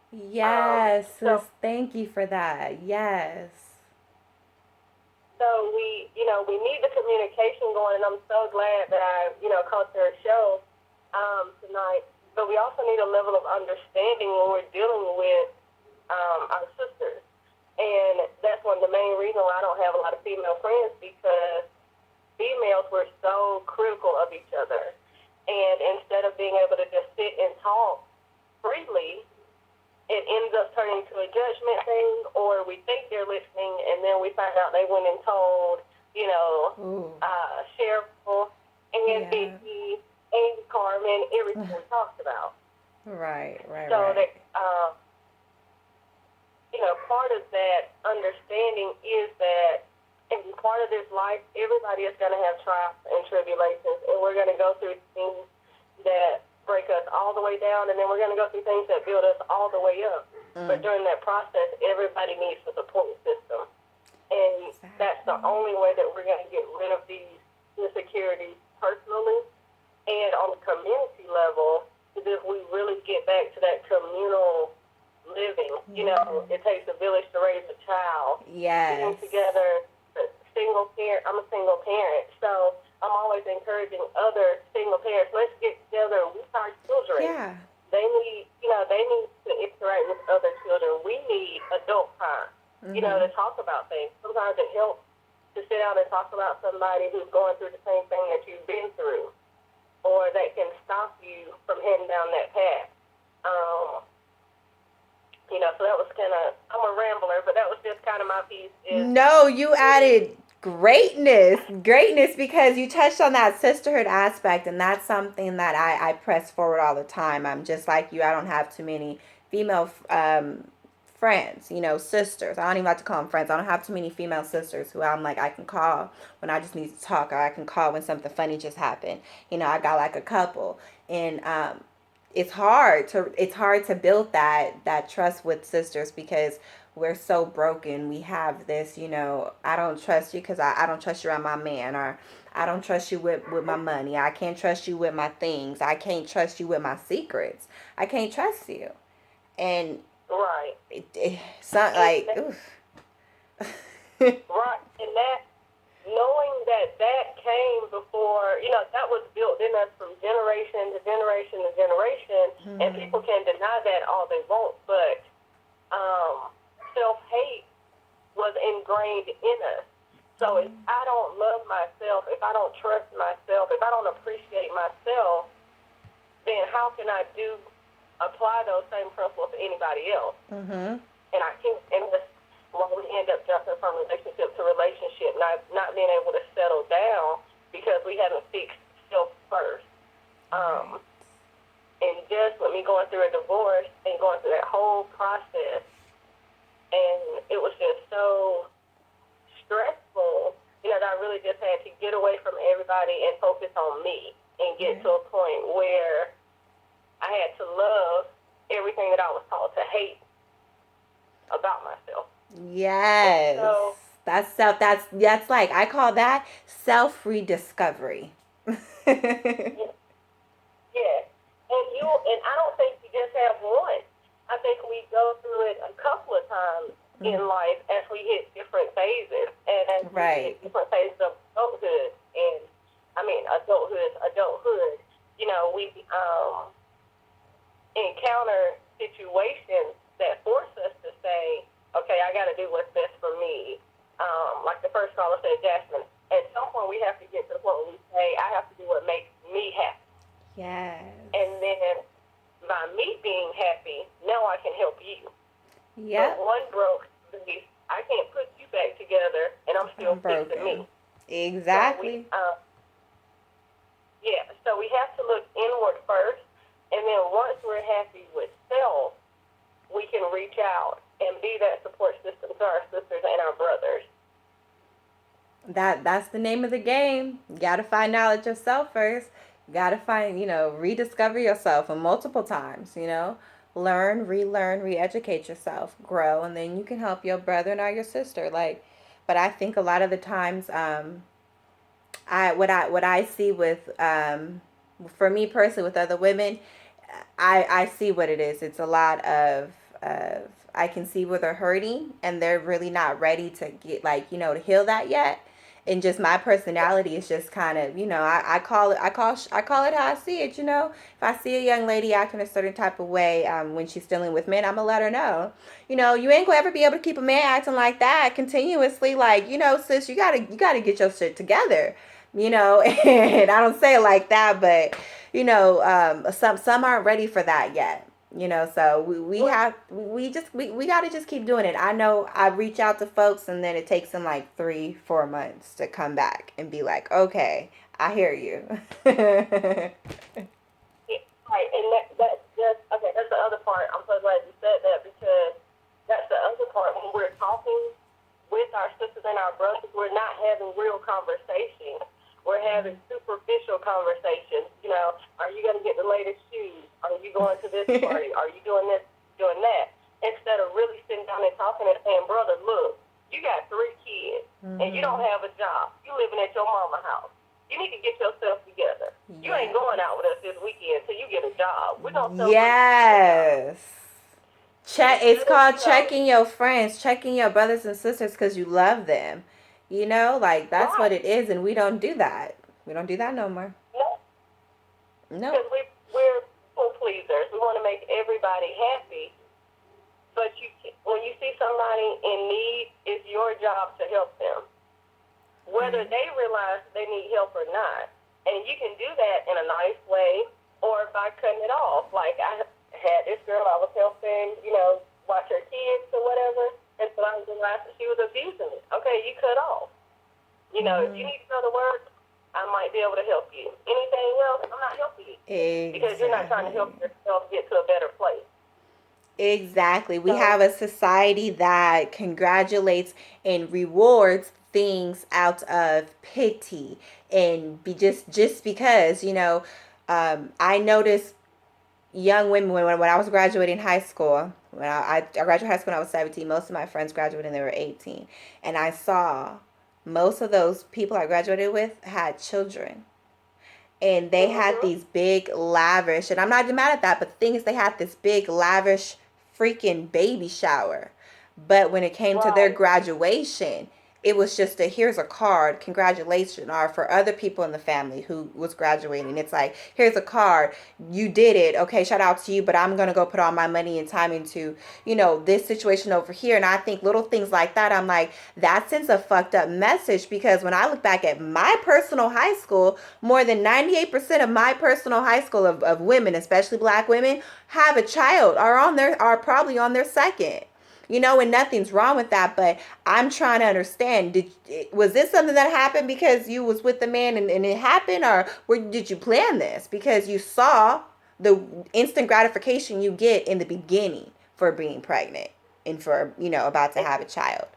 Yes, sis, thank you for that. Yes. So we need the communication going, and I'm so glad that I, caught their show tonight. But we also need a level of understanding when we're dealing with our sisters. And that's one of the main reasons why I don't have a lot of female friends, because females were so critical of each other. And instead of being able to just sit and talk freely, it ends up turning to a judgment thing, or we think they're listening, and then we find out they went and told, Cheryl and Vicky and Carmen everything we talked about. Right. So that, part of that understanding is that, and part of this life, everybody is going to have trials and tribulations, and we're going to go through things that break us all the way down, and then we're going to go through things that build us all the way up. But during that process, everybody needs a support system. And that's the only way that we're going to get rid of these insecurities personally and on the community level, is if we really get back to that communal living. It takes a village to raise a child. Yes. Getting together, single parent. I'm a single parent, so I'm always encouraging other single parents. Let's get together with our children. Yeah. They need to interact with other children. We need adult time, to talk about things. Sometimes it helps to sit down and talk about somebody who's going through the same thing that you've been through, or that can stop you from heading down that path. So that was I'm a rambler, but that was just kind of my piece. No, you added greatness, because you touched on that sisterhood aspect, and that's something that I press forward all the time. I'm just like you. I don't have too many female friends, sisters. I don't even have to call them friends. I don't have too many female sisters who I'm like, I can call when I just need to talk, or I can call when something funny just happened. I got like a couple, and it's hard to build that trust with sisters, because we're so broken. We have this, I don't trust you because I don't trust you around my man, or I don't trust you with my money. I can't trust you with my things. I can't trust you with my secrets. I can't trust you. And Right. it's not And like, that, oof. right. And that, knowing that that came before, that was built in us from generation to generation to generation, and people can deny that all they want, but self-hate was ingrained in us. So if I don't love myself, if I don't trust myself, if I don't appreciate myself, then how can I apply those same principles to anybody else? And I can't, and that's why we end up jumping from relationship to relationship, not being able to settle down because we haven't fixed self first. And just with me going through a divorce and going through that whole process, and it was just so stressful, that I really just had to get away from everybody and focus on me and get to a point where I had to love everything that I was taught to hate about myself. Yes. So, That's like, I call that self rediscovery. yeah. And I don't think you just have one. I think we go through it a couple of times in life as we hit different phases and as we hit different phases of adulthood. And I mean, adulthood. We encounter situations that force us to say, okay, I got to do what's best for me. Like the first caller said, Jasmine, at some point we have to get to the point where we say, I have to do what makes me happy. Yes. And then by me being happy, now I can help you. Yep. But one broke, I can't put you back together, and I'm still fixing me. Exactly. So we have to look inward first, and then once we're happy with self, we can reach out and be that support system to our sisters and our brothers. That's the name of the game. You gotta find knowledge yourself first. You gotta find, rediscover yourself and multiple times, learn, relearn, re-educate yourself, grow, and then you can help your brother and or your sister. But I think a lot of the times, what I see with, for me personally, with other women, I see what it is. It's a lot of I can see where they're hurting and they're really not ready to get, to heal that yet. And just my personality is just kind of, I call it how I see it. If I see a young lady acting a certain type of way, when she's dealing with men, I'm gonna let her know. You ain't gonna ever be able to keep a man acting like that continuously. Sis, you gotta get your shit together. And I don't say it like that, but some aren't ready for that yet. So we gotta just keep doing it. I know I reach out to folks and then it takes them like 3-4 months to come back and be like, okay, I hear you. Right, and that's just, okay, that's the other part. I'm so glad you said that because that's the other part. When we're talking with our sisters and our brothers, we're not having real conversations. We're having superficial conversations. Are you going to get the latest shoes? Are you going to this party? Are you doing this, doing that? Instead of really sitting down and talking and saying, brother, look, you got 3 kids and you don't have a job. You living at your mama's house. You need to get yourself together. You ain't going out with us this weekend until you get a job. We don't celebrate. Yes. It's called checking your friends, checking your brothers and sisters because you love them. That's what it is, and we don't do that. We don't do that no more. No. Because we're people pleasers. We want to make everybody happy. But when you see somebody in need, it's your job to help them, whether they realize they need help or not. And you can do that in a nice way or by cutting it off. Like I had this girl I was helping, watch her kids or whatever, and so I realized that she was abusing me. Okay, you cut off. If you need to go to work, I might be able to help you. Anything else, I'm not helping you. Exactly. Because you're not trying to help yourself get to a better place. Exactly. We have a society that congratulates and rewards things out of pity and be just because, I noticed young women when I was graduating high school, When I graduated high school when I was 17. Most of my friends graduated when they were 18. And I saw most of those people I graduated with had children. And they had Mm-hmm. these big, lavish, and I'm not even mad at that, but the thing is, they had this big, lavish freaking baby shower. But when it came to their Right. graduation, it was just a here's a card, congratulations, or for other people in the family who was graduating. It's like, here's a card, you did it, okay, shout out to you, but I'm gonna go put all my money and time into, this situation over here. And I think little things like that, I'm like, that sends a fucked up message, because when I look back at my personal high school, more than 98% of my personal high school of women, especially black women, have a child, are probably on their second. And nothing's wrong with that, but I'm trying to understand, was this something that happened because you was with the man, and it happened, or did you plan this because you saw the instant gratification you get in the beginning for being pregnant and for, about to have a child?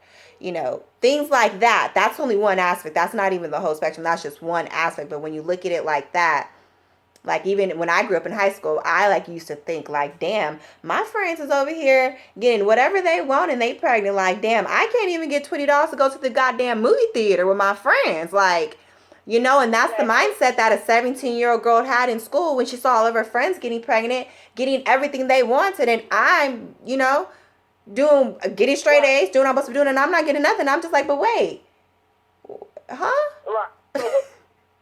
Things like that. That's only one aspect. That's not even the whole spectrum. That's just one aspect. But when you look at it like that, like, even when I grew up in high school, I used to think like, damn, my friends is over here getting whatever they want and they pregnant. Like, damn, I can't even get $20 to go to the goddamn movie theater with my friends. Like, and that's the Exactly. mindset that a 17-year-old girl had in school when she saw all of her friends getting pregnant, getting everything they wanted, and I'm, getting straight Right. A's, doing what I'm supposed to be doing, and I'm not getting nothing. I'm just like, but wait, huh? Right. So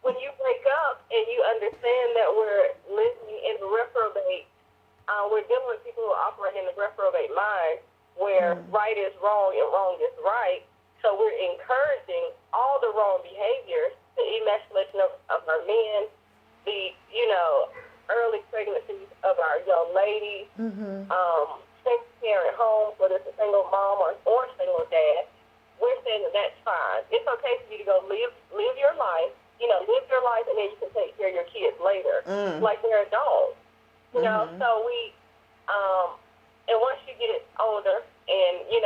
when you wake up and you understand that we're living in the reprobate, we're dealing with people who operate in the reprobate mind, where right is wrong and wrong is right. So we're encouraging all the wrong behaviors, the emasculation of our men, the early pregnancies of our young ladies, single parent homes, whether it's a single mom or single dad. We're saying that that's fine. It's okay for you to go live your life, live your life, and then you can take care of your kids later, like they're adults. So we, and once you get older, and you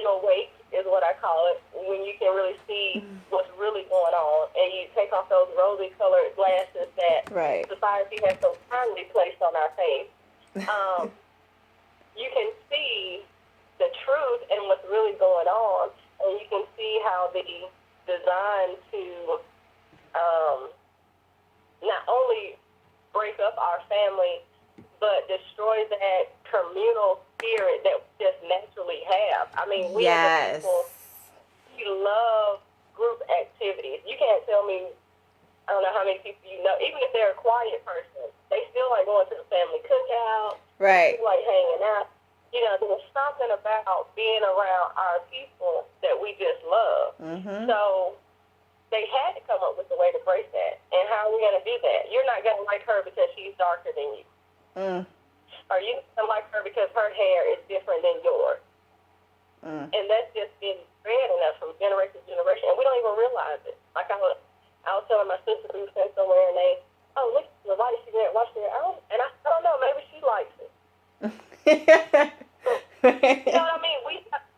awake is what I call it, when you can really see what's really going on, and you take off those rosy-colored glasses that Right. society has so kindly placed on our face. You can see the truth and what's really going on, and you can see how the design to not only break up our family, but destroy that communal spirit that we just naturally have. I mean, we as a Yes. people, we love group activities. You can't tell me, I don't know how many people even if they're a quiet person, they still like going to the family cookout. Right. Like hanging out. There's something about being around our people that we just love. So they had to come up with a way to break that. And how are we going to do that? You're not going to like her because she's darker than you. Or you're not going to like her because her hair is different than yours. And that's just been spread in us from generation to generation. And we don't even realize it. Like I was telling my sister who was somewhere, and they, look, the light she got, watch her. And I don't know, maybe she likes it. You know what I mean?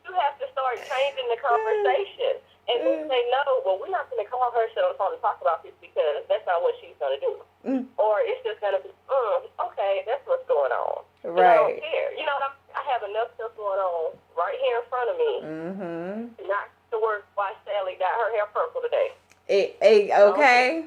You have to start changing the conversation. And then say, no, well, we're not going to call her on the phone to talk about this because that's not what she's going to do. Or it's just going to be, okay, that's what's going on. Right. And I don't care. I have enough stuff going on right here in front of me. Not to work why Sally dyed her hair purple today. Okay.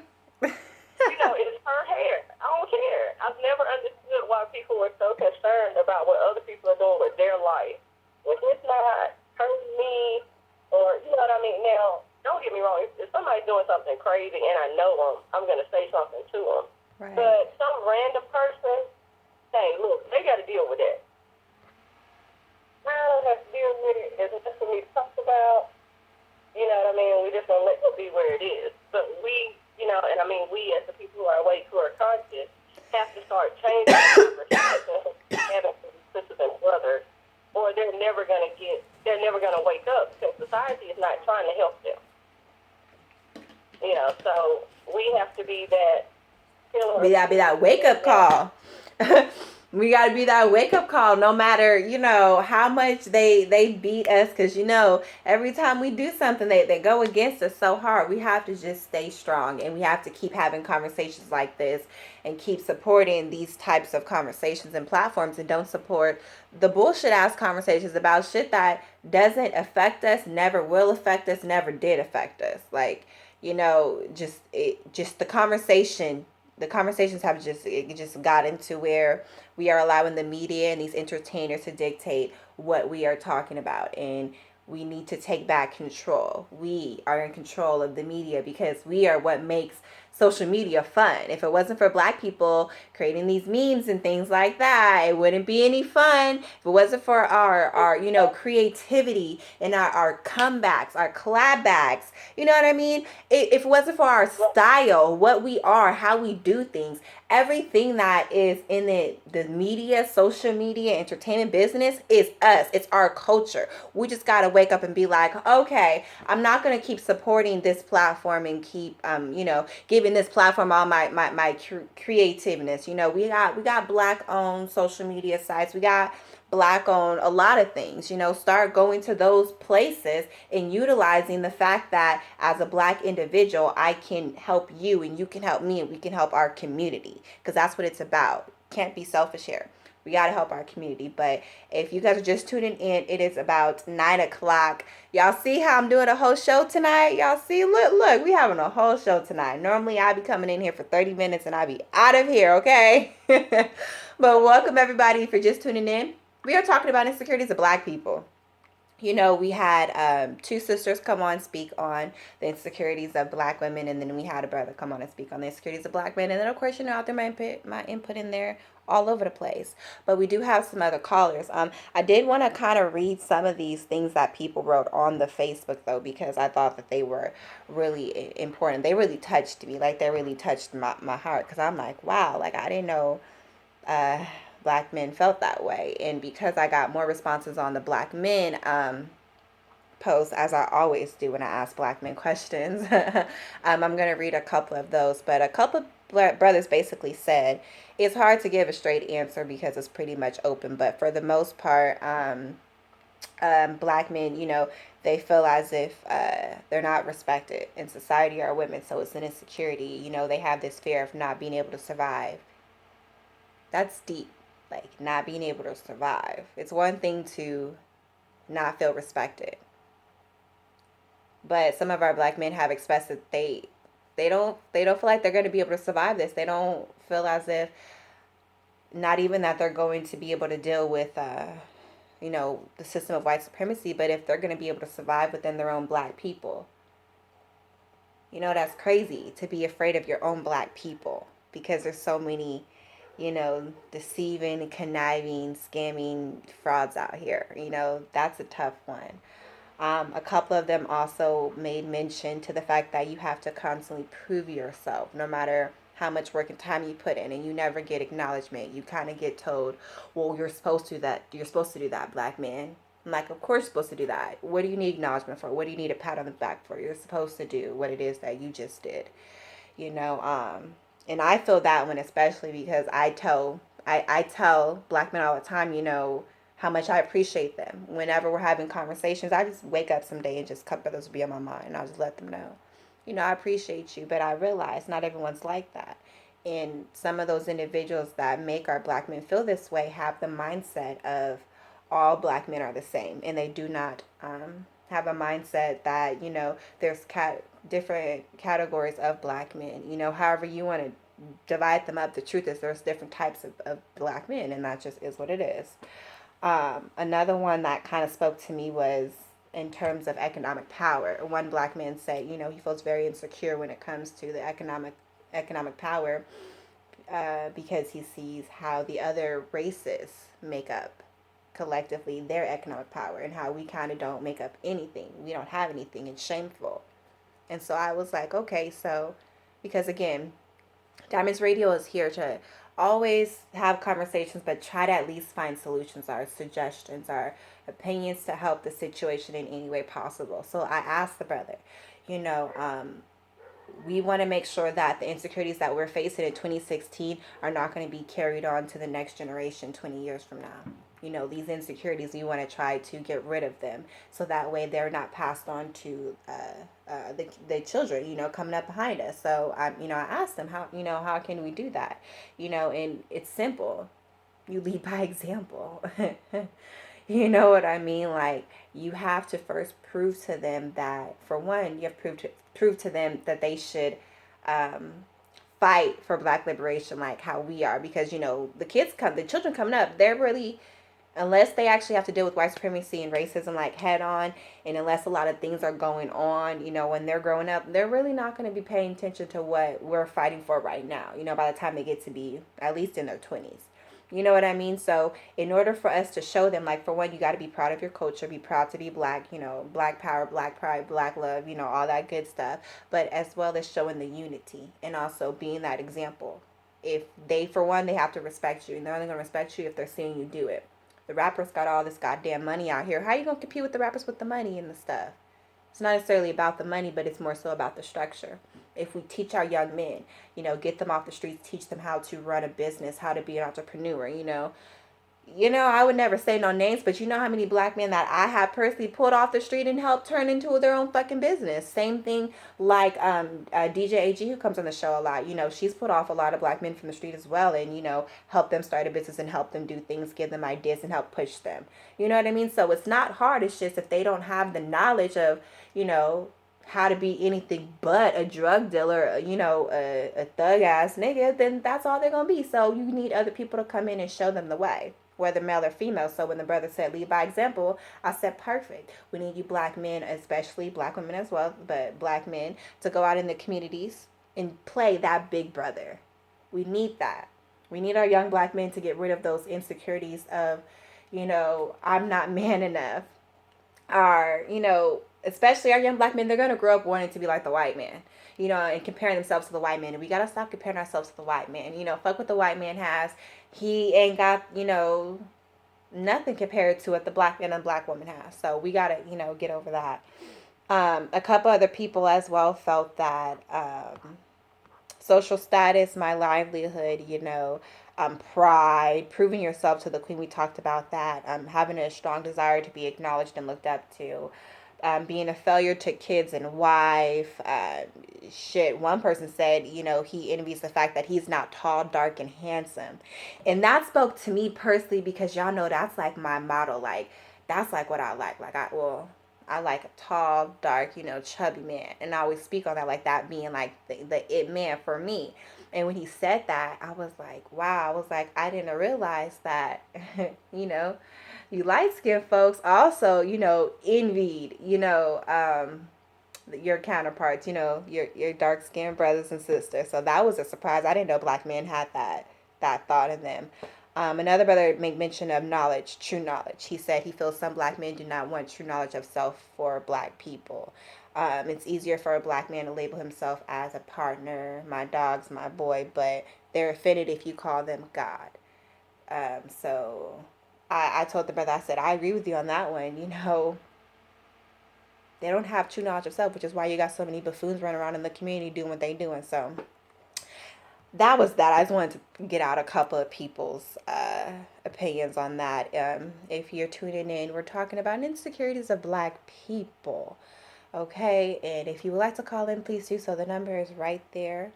It's her hair. I don't care. I've never understood why people were so concerned about what other people are doing with their life. If it's not hurting me, or, you know what I mean? Now, don't get me wrong. If somebody's doing something crazy and I know them, I'm going to say something to them. Right. But some random person, hey, look, they got to deal with that. I don't have to deal with it. It's just for me to talk about. You know what I mean? We just going to let it be where it is. But we, and I mean we as the people who are awake, who are conscious, have to start changing the conversation having sisters and brothers, or they're never going to wake up because society is not trying to help them. So we have to be that pillar. Be that wake up call. We got to be that wake up call, no matter, how much they beat us. Because, every time we do something, they go against us so hard. We have to just stay strong, and we have to keep having conversations like this and keep supporting these types of conversations and platforms, and don't support the bullshit ass conversations about shit that doesn't affect us, never will affect us, never did affect us. Like, just the conversations have just gotten to where we are allowing the media and these entertainers to dictate what we are talking about, and we need to take back control. We are in control of the media because we are what makes social media fun. If it wasn't for black people creating these memes and things like that, it wouldn't be any fun. If it wasn't for our creativity and our comebacks, our collab backs, you know what I mean? If it wasn't for our style, what we are, how we do things, everything that is in the media, social media, entertainment business is us. It's our culture. We just got to wake up and be like, okay, I'm not going to keep supporting this platform and keep, giving this platform all my creativeness. We got black owned social media sites. We got black owned a lot of things. Start going to those places and utilizing the fact that as a black individual, I can help you and you can help me and we can help our community, because that's what it's about. Can't be selfish here. We got to help our community. But if you guys are just tuning in, it is about 9 o'clock. Y'all see how I'm doing a whole show tonight? Y'all see? Look, we having a whole show tonight. Normally, I be coming in here for 30 minutes and I be out of here, okay? But welcome, everybody, for just tuning in. We are talking about insecurities of black people. We had two sisters come on speak on the insecurities of black women, and then we had a brother come on and speak on the insecurities of black men. And then, of course, out there my input in there all over the place. But we do have some other callers. I did want to kind of read some of these things that people wrote on the Facebook, though, because I thought that they were really important. They really touched me. Like, they really touched my heart, because I'm like, wow, like, I didn't know black men felt that way. And because I got more responses on the black men post, as I always do when I ask black men questions, I'm going to read a couple of those. But a couple of brothers basically said it's hard to give a straight answer because it's pretty much open, but for the most part, black men, they feel as if they're not respected in society or women, so it's an insecurity. They have this fear of not being able to survive. That's deep. Like, not being able to survive. It's one thing to not feel respected, but some of our black men have expressed that they don't feel like they're going to be able to survive this. They don't feel as if, not even that they're going to be able to deal with the system of white supremacy, but if they're going to be able to survive within their own black people. That's crazy to be afraid of your own black people, because there's so many deceiving, conniving, scamming frauds out here. That's a tough one. A couple of them also made mention to the fact that you have to constantly prove yourself, no matter how much work and time you put in, and you never get acknowledgement. You kind of get told, well, you're supposed to do that. You're supposed to do that, black man. I'm like, of course you're supposed to do that. What do you need acknowledgement for? What do you need a pat on the back for? You're supposed to do what it is that you just did. you know and I feel that one especially because I tell black men all the time, how much I appreciate them. Whenever we're having conversations, I just wake up someday and just couple those will be on my mind, and I'll just let them know, I appreciate you, but I realize not everyone's like that. And some of those individuals that make our black men feel this way have the mindset of all black men are the same, and they do not have a mindset that there's different categories of black men. However you want to divide them up, the truth is there's different types of black men, and that just is what it is. Another one that kind of spoke to me was in terms of economic power. One black man said, he feels very insecure when it comes to the economic power, because he sees how the other races make up collectively their economic power, and how we kind of don't make up anything. We don't have anything. It's shameful. And so I was like, okay, so because again, Diamonds Radio is here to always have conversations, but try to at least find solutions, our suggestions, our opinions to help the situation in any way possible. So I asked the brother, we want to make sure that the insecurities that we're facing in 2016 are not going to be carried on to the next generation 20 years from now. These insecurities, we want to try to get rid of them so that way they're not passed on to the children, coming up behind us. So I asked them how can we do that, and it's simple. You lead by example. You know what I mean? Like, you have to first prove to them that, for one, you have to prove to them that they should um, fight for black liberation like how we are. Because, the children coming up, they're really, unless they actually have to deal with white supremacy and racism like head on, and unless a lot of things are going on, when they're growing up, they're really not going to be paying attention to what we're fighting for right now, by the time they get to be at least in their 20s. You know what I mean? So in order for us to show them, like, for one, you got to be proud of your culture, be proud to be black, black power, black pride, black love, all that good stuff. But as well as showing the unity and also being that example. If they, for one, they have to respect you, and they're only going to respect you if they're seeing you do it. The rappers got all this goddamn money out here. How you going to compete with the rappers with the money and the stuff? It's not necessarily about the money, but it's more so about the structure. If we teach our young men, get them off the streets, teach them how to run a business, how to be an entrepreneur, I would never say no names, but you know how many black men that I have personally pulled off the street and helped turn into their own fucking business. Same thing like DJ AG, who comes on the show a lot. She's put off a lot of black men from the street as well, and help them start a business and help them do things, give them ideas and help push them. You know what I mean? So it's not hard. It's just if they don't have the knowledge of, how to be anything but a drug dealer, a thug ass nigga, then that's all they're gonna be. So you need other people to come in and show them the way, whether male or female. So when the brother said lead by example, I said perfect. We need you black men, especially black women as well, but black men, to go out in the communities and play that big brother. We need that. We need our young black men to get rid of those insecurities of, I'm not man enough. Or, especially our young black men, they're going to grow up wanting to be like the white man, and comparing themselves to the white man. And we got to stop comparing ourselves to the white man. Fuck what the white man has. He ain't got, nothing compared to what the black man and black woman has. So we got to, get over that. A couple other people as well felt that social status, my livelihood, pride, proving yourself to the queen. We talked about that. Having a strong desire to be acknowledged and looked up to. Being a failure to kids and wife. One person said, he envies the fact that he's not tall, dark, and handsome. And that spoke to me personally because y'all know that's like my motto. Like, that's like what I like. I like a tall, dark, chubby man. And I always speak on that, like that being like the it man for me. And when he said that, I was like, wow. I was like, I didn't realize that, you light skinned folks also, envied, your counterparts, your dark skinned brothers and sisters. So that was a surprise. I didn't know black men had that thought in them. Another brother made mention of knowledge, true knowledge. He said he feels some black men do not want true knowledge of self for black people. It's easier for a black man to label himself as a partner, my dog's my boy, but they're offended if you call them God. So I told the brother, I said, I agree with you on that one. They don't have true knowledge of self, which is why you got so many buffoons running around in the community doing what they doing. So that was that. I just wanted to get out a couple of people's opinions on that. If you're tuning in, we're talking about insecurities of black people. Okay, and if you would like to call in, please do so. The number is right there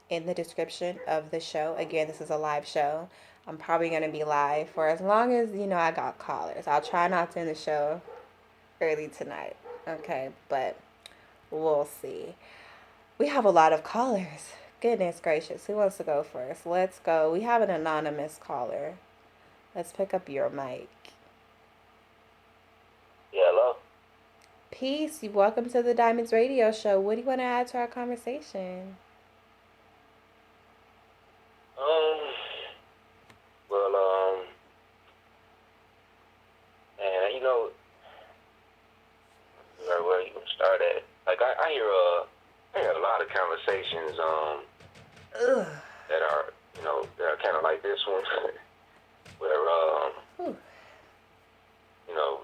in the description of the show. Again, this is a live show. I'm probably going to be live for as long as, I got callers. I'll try not to end the show early tonight. Okay, but we'll see. We have a lot of callers. Goodness gracious. Who wants to go first? Let's go. We have an anonymous caller. Let's pick up your mic. Yeah, hello? Peace. Welcome to the Diamonds Radio Show. What do you want to add to our conversation? Well, and where you can start at? Like I hear a lot of conversations that are kind of like this one, where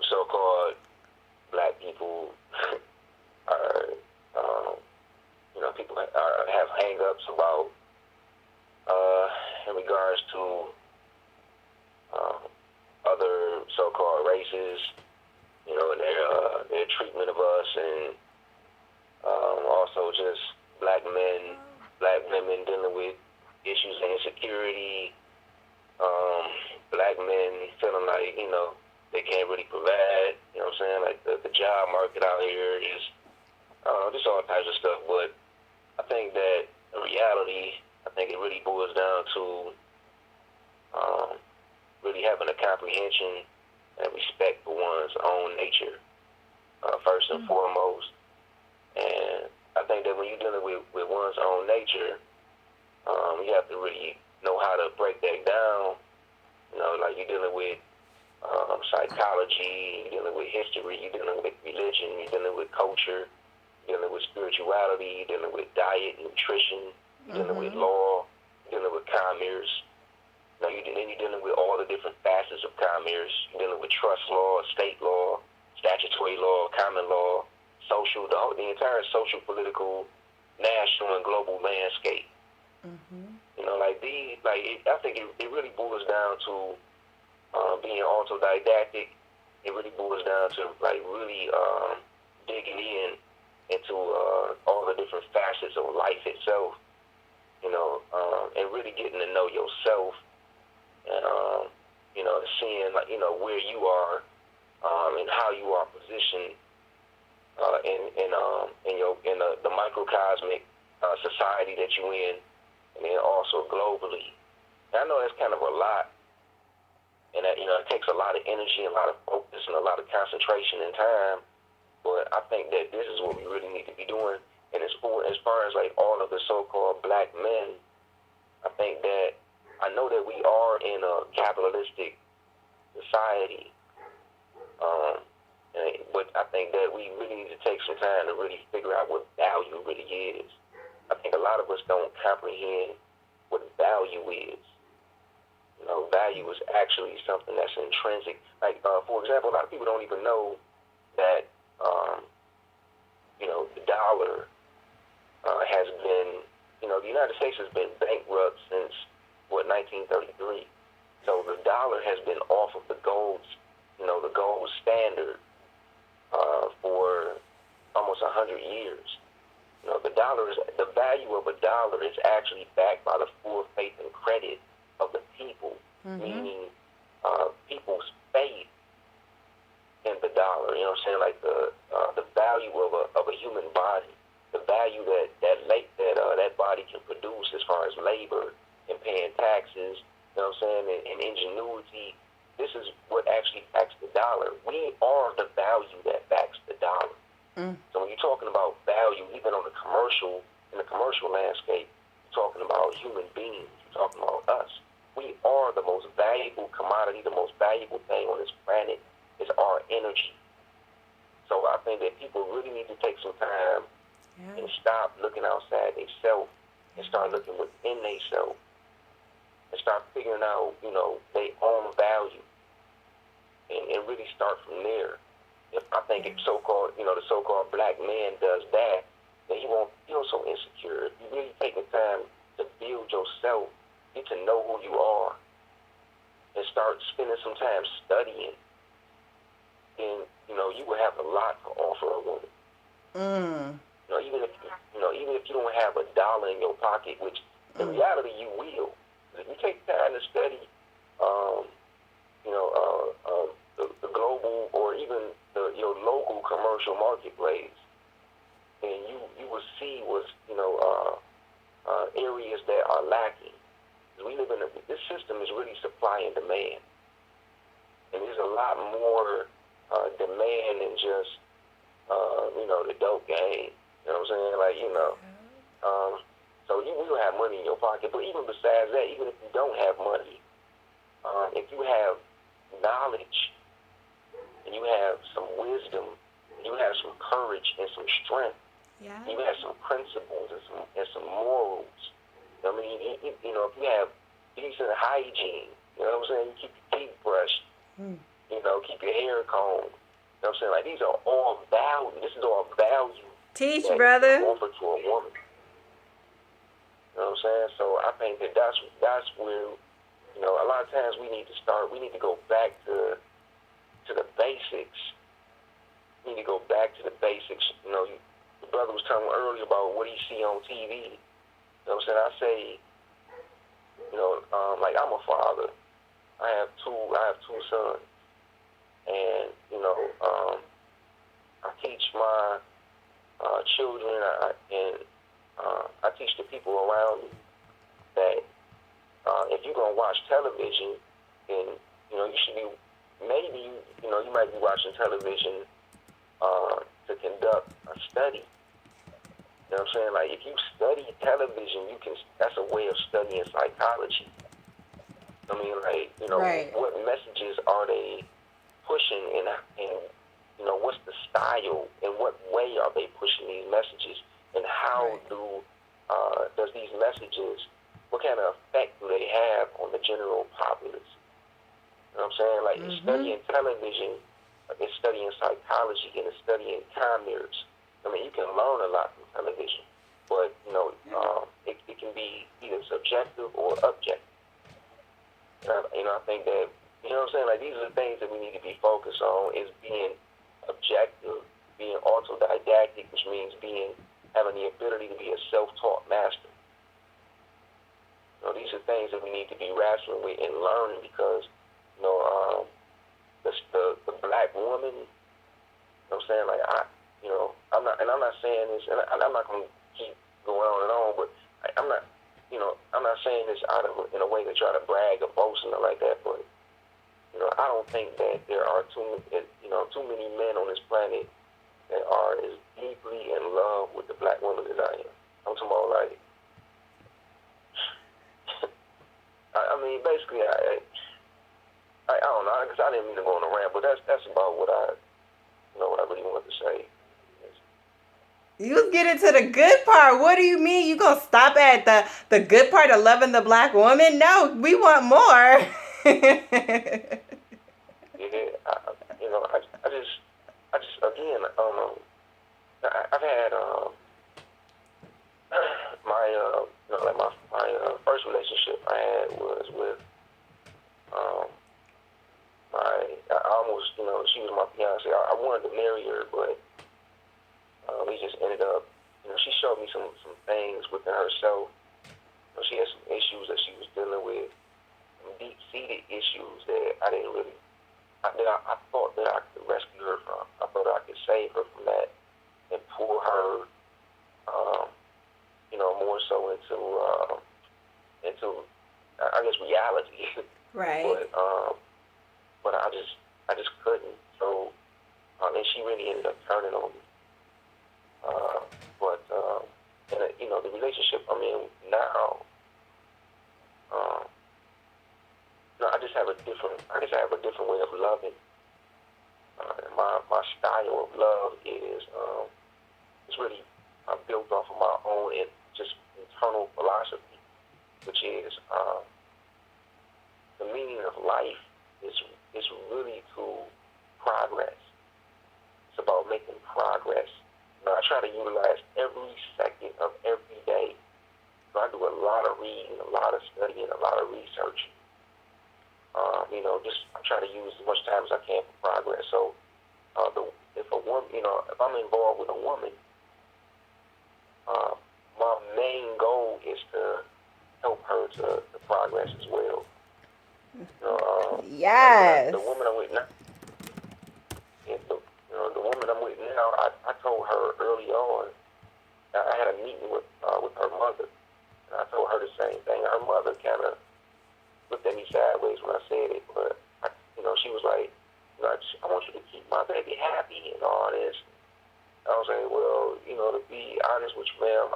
so-called black people are people have hang-ups about in regards to other so-called races, and their treatment of us, and also just black men, black women dealing with issues of insecurity, black men feeling like, they can't really provide, you know what I'm saying? Like the job market out here is just all types of stuff. But I think that in reality, I think it really boils down to really having a comprehension and respect for one's own nature, first and foremost. And I think that when you're dealing with one's own nature, you have to really know how to break that down. Like you're dealing with psychology, you're dealing with history, you're dealing with religion, you're dealing with culture, you're dealing with spirituality, you're dealing with diet, nutrition, you're dealing with law, you're dealing with commerce. You're dealing with all the different facets of commerce. You're dealing with trust law, state law, statutory law, common law, social, the entire social, political, national, and global landscape. I think it really boils down to being autodidactic. It really boils down to really digging into all the different facets of life itself. And really getting to know yourself, and seeing where you are and how you are positioned in the microcosmic society that you're in, and then also globally. And I know that's kind of a lot, and that it takes a lot of energy, a lot of focus, and a lot of concentration and time. But I think that this is what we really need to be doing. And as far as like all of the so-called black men, I think that I know that we are in a capitalistic society, but I think that we really need to take some time to really figure out what value really is. I think a lot of us don't comprehend what value is. Value is actually something that's intrinsic. Like, for example, a lot of people don't even know that, the dollar has been, the United States has been bankrupt since, 1933. So the dollar has been off of the gold standard for almost 100 years. The value of a dollar is actually backed by the full faith and credit of the people, meaning people's faith in the dollar. You know what I'm saying? Like the value of a human body, the value that body can produce as far as labor and paying taxes. You know what I'm saying? And ingenuity. This is what actually backs the dollar. We are the value that backs the dollar. So when you're talking about value, even in the commercial landscape, you're talking about human beings, you're talking about us. We are the most valuable commodity, the most valuable thing on this planet is our energy. So I think that people really need to take some time and stop looking outside themselves and start looking within themselves and start figuring out, their own value and really start from there. I think if the so-called black man does that, then he won't feel so insecure. If you really take the time to build yourself, get to know who you are, and start spending some time studying, then you will have a lot to offer a woman. Even if you don't have $1 in your pocket, which in reality you will. If you take time to study, the global or even your local commercial marketplace, then you will see what's areas that are lacking. We live in this system is really supply and demand, and there's a lot more demand than just the dope game. You know what I'm saying? So you will have money in your pocket, but even besides that, even if you don't have money, if you have knowledge and you have some wisdom, and you have some courage and some strength, you have some principles and some morals. I mean, if you have decent hygiene, you know what I'm saying? You keep your teeth brushed, keep your hair combed. You know what I'm saying? Like, these are all value. This is all value. Teach, that brother. you offer to a woman. You know what I'm saying? So I think that that's where, a lot of times we need to start. We need to go back to the basics. We need to go back to the basics. The brother was telling me earlier about what he see on TV. You know what I'm saying? I say, like I'm a father. I have two sons, and I teach my children, I teach the people around me that if you're gonna watch television, then you should be maybe you might be watching television to conduct a study. You know what I'm saying? Like if you study television, that's a way of studying psychology. I mean, like Right. what messages are they pushing, and what's the style, and what way are they pushing these messages, and how Right. does these messages, what kind of effect do they have on the general populace? You know what I'm saying? Like Mhm. studying television, it's studying psychology, and it's studying time mirrors. I mean, you can learn a lot from television, but it can be either subjective or objective. I think that what I'm saying. Like these are the things that we need to be focused on: is being objective, being autodidactic, which means having the ability to be a self-taught master. These are things that we need to be wrestling with and learning because you know the black woman. I'm saying, like I'm not saying this, and I'm not going to keep going on and on, but I'm not. I'm not saying this in a way to try to brag or boast or like that, but I don't think that there are too many men on this planet that are as deeply in love with the black woman as I am. I'm talking about like, I mean, basically, I don't know, because I didn't mean to go on a rant, but that's about what I really wanted to say. You was getting to the good part. What do you mean? You gonna stop at the good part of loving the black woman? No, we want more. Yeah, I just again, I've had my like my first relationship I had was with um I almost she was my fiance. I wanted to marry her, but we just ended up she showed me some things within herself. She had some issues that she was dealing with, some deep seated issues that I didn't really I thought that I could rescue her from. I thought I could save her from that and pull her um, more so into I guess reality. Right. But I just couldn't. So and she really ended up turning on me. Uh, but and the relationship I'm in now, um, I just have a different way of loving. My style of love is it's really built off of my own and just internal philosophy, which is the meaning of life is really to progress. It's about making progress. I try to utilize every second of every day. So I do a lot of reading, a lot of studying, a lot of research. Just I try to use as much time as I can for progress. So if a woman, if I'm involved with a woman, uh, my main goal is to help her to progress as well. Like Yes. the woman I'm with now, the woman I'm with now, I told her early on. I had a meeting with her mother, and I told her the same thing. Her mother kind of looked at me sideways when I said it, but she was like, I want you to keep my baby happy and all this. I was like, well, to be honest with you, ma'am,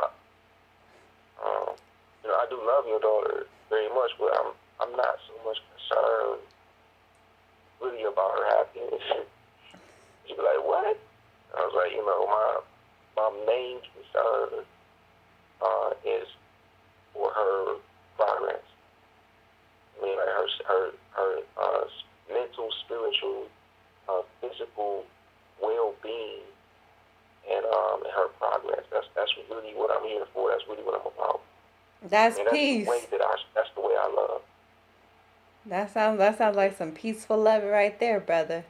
um, I do love your daughter very much, but I'm not so much concerned really about her happiness. She'd be like, what? I was like, my main concern is for her progress. I mean, like her mental, spiritual, physical well-being, and her progress. That's really what I'm here for. That's really what I'm about. That's And that's the way peace. that's the way I love. That sounds like some peaceful love right there, brother.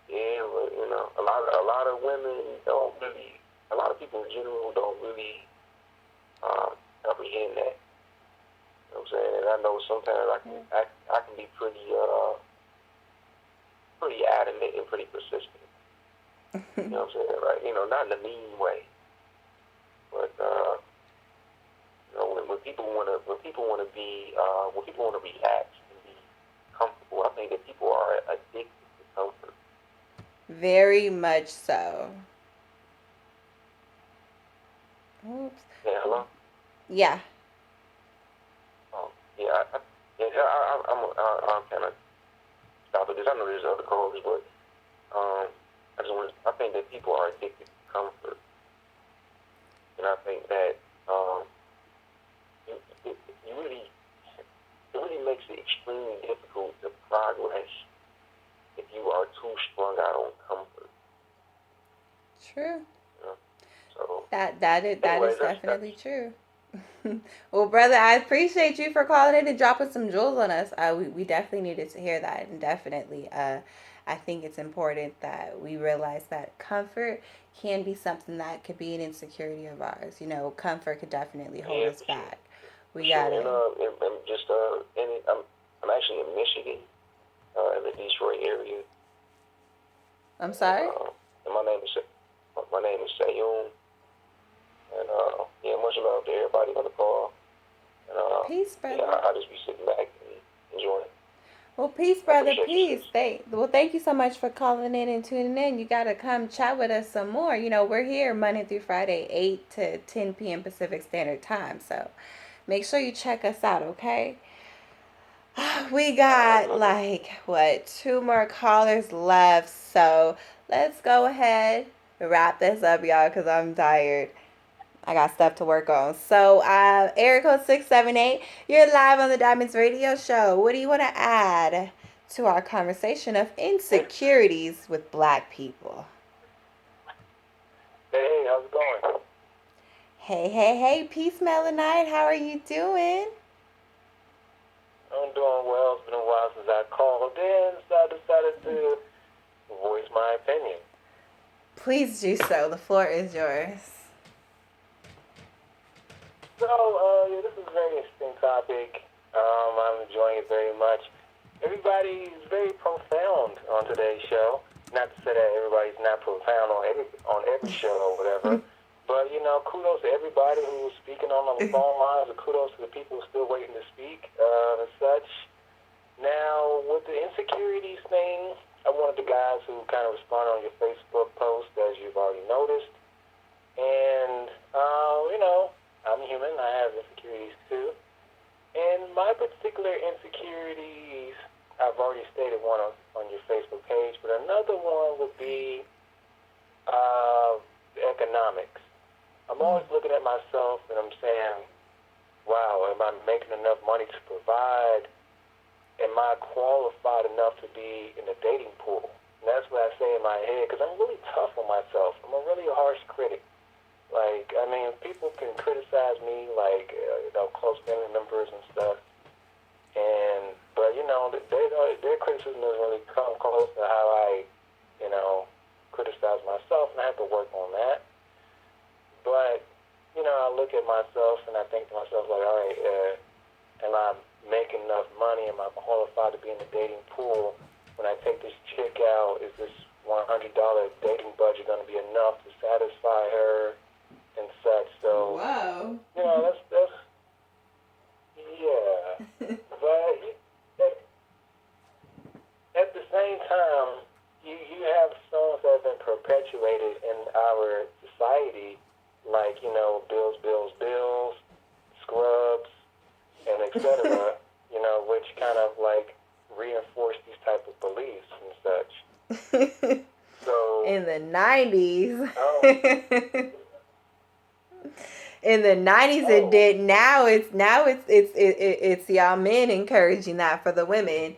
Yeah, but a lot of women don't really, a lot of people in general don't really comprehend that. You know what I'm saying? And I know sometimes I can be pretty adamant and pretty persistent. You know what I'm saying? Right? Not in a mean way, but when people wanna relax and be comfortable, I think that people are addicted to comfort. Very much so. Oops. Yeah, hello. Yeah. Oh, yeah, I'm kind of stop at this. I know there's other calls, but I think that people are addicted to comfort, and I think that um, it, it, you really, it really makes it extremely difficult to progress if you are too strung out on comfort. True. You know? So, That is anyways, that's definitely true. Well, brother, I appreciate you for calling in and dropping some jewels on us. We definitely needed to hear that, and definitely, I think it's important that we realize that comfort can be something that could be an insecurity of ours. Comfort could definitely hold yeah, us for sure, back. for We sure. gotta. And just I'm actually in Michigan, in the Detroit area, I'm and sorry. my name is Sayun, and yeah, much love to everybody on the call. And Peace, yeah, brother. I'll just be sitting back and enjoying. Well, peace, I brother. appreciate you, Peace. sis. Thank you so much for calling in and tuning in. You gotta come chat with us some more. We're here Monday through Friday, 8 to 10 p.m. Pacific Standard Time. So make sure you check us out, okay? We got No doubt. like what, two more callers left. So let's go ahead and wrap this up, y'all, because I'm tired. I got stuff to work on. So, area code 678, you're live on the Diamonds Radio Show. What do you want to add to our conversation of Hey, insecurities with black people? hey, how's it going? Hey, hey, hey, Peace Melanite, how are you doing? I'm doing well. It's been a while since I called in, so I decided to voice my opinion. Please do so. The floor is yours. So, yeah, this is a very interesting topic. I'm enjoying it very much. Everybody is very profound on today's show. Not to say that everybody's not profound on every show or whatever, but kudos to everybody who's speaking on the phone lines, and kudos to the people still waiting to speak and such. Now, with the insecurities thing, I'm one of the guys who kind of responded on your Facebook post, as you've already noticed. And, I'm human. I have insecurities too. And my particular insecurities, I've already stated one on your Facebook page, but another one would be economics. I'm always looking at myself and I'm saying, wow, am I making enough money to provide? Am I qualified enough to be in the dating pool? And that's what I say in my head, because I'm really tough on myself. I'm a really harsh critic. Like, I mean, people can criticize me, like, close family members and stuff. But their criticism doesn't really come close to how I, criticize myself, and I have to work on that. But, I look at myself and I think to myself, like, all right, am I making enough money? Am I qualified to be in the dating pool? When I take this chick out, is this $100 dating budget going to be enough to satisfy her and such? So, Whoa. that's yeah. But at the same time, you have songs that have been perpetuated in our society, like bills, bills, bills, scrubs, and etc. Which kind of like reinforce these type of beliefs and such. So, In the 90s. oh, In the 90s it oh, did. Now it's y'all men encouraging that for the women.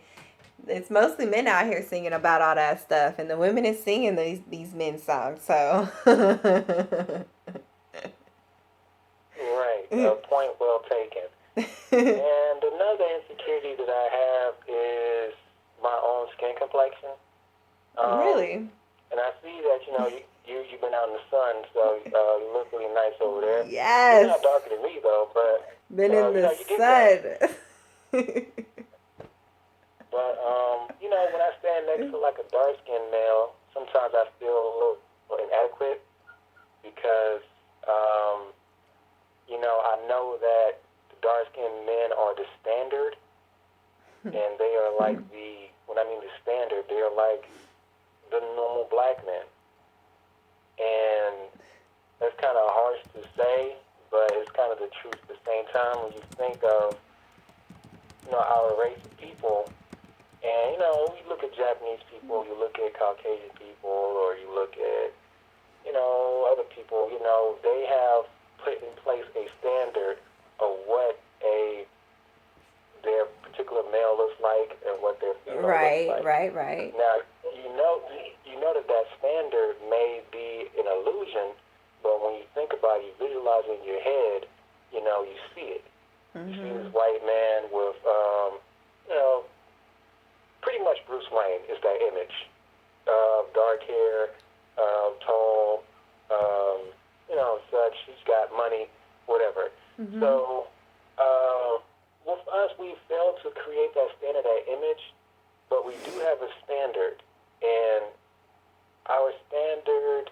It's mostly men out here singing about all that stuff, and the women is singing these men's songs. So right. Point well taken. And another insecurity that I have is my own skin complexion. Um, Really? and I see that you've been out in the sun, so you look really nice over there. You're Yes. not darker than me though, but Been in the you get that. sun. But when I stand next to like a dark skinned male, sometimes I feel a little inadequate because I know that the dark skinned men are the standard, and they are like when I mean the standard, they are like the normal black men. And that's kind of harsh to say, but it's kind of the truth at the same time when you think of, our race of people. And, you look at Japanese people, you look at Caucasian people, or you look at, other people, they have put in place a standard of what their particular male looks like and what their female looks Right, like. right, right. Now, that standard may be an illusion, but when you think about it, you visualize it in your head, you see it. You see this white man with, pretty much Bruce Wayne is that image. Dark hair, tall, such. He's got money, whatever. So, with us, we failed to create that standard, that image, but we do have a standard, and our standard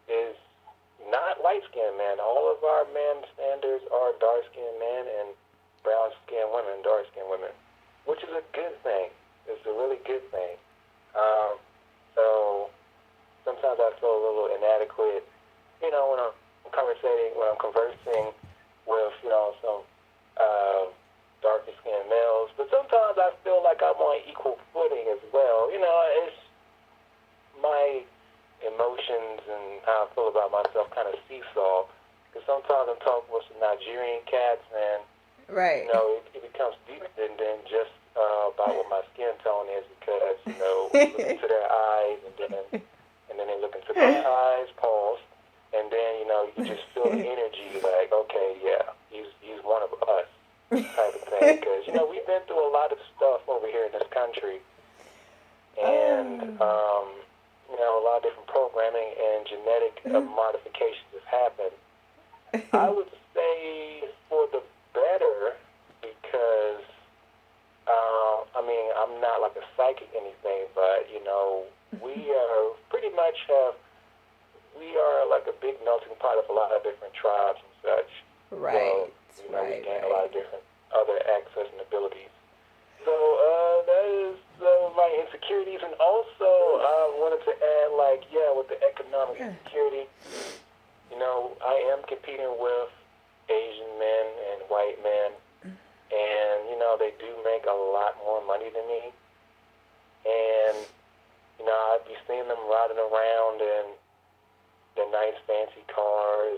is not light-skinned men. All of our men standards are dark-skinned men and brown-skinned women, dark-skinned women, which is a good thing. It's a really good thing. So sometimes I feel a little inadequate, when I'm conversing with, some darker skinned males. But sometimes I feel like I'm on equal footing as well. It's my emotions and how I feel about myself kind of seesaw. Because sometimes I'm talking with some Nigerian cats, and Right. it becomes deeper than just about what my skin tone is, because look into their eyes, and then they look into my eyes, pause, and then you can just feel the energy, like, okay, yeah, he's one of us, type of thing. Because we've been through a lot of stuff over here in this country, and a lot of different programming and genetic modifications have happened. I would say for the better, because I'm not like a psychic anything, but we are pretty much we are like a big melting pot of a lot of different tribes and such. Right. So we gain a lot of different other access and abilities. So that is my insecurities, and also I wanted to add, with the economic insecurity, I am competing with Asian men and white men, and they do make a lot more money than me, and I'd be seeing them riding around in the nice fancy cars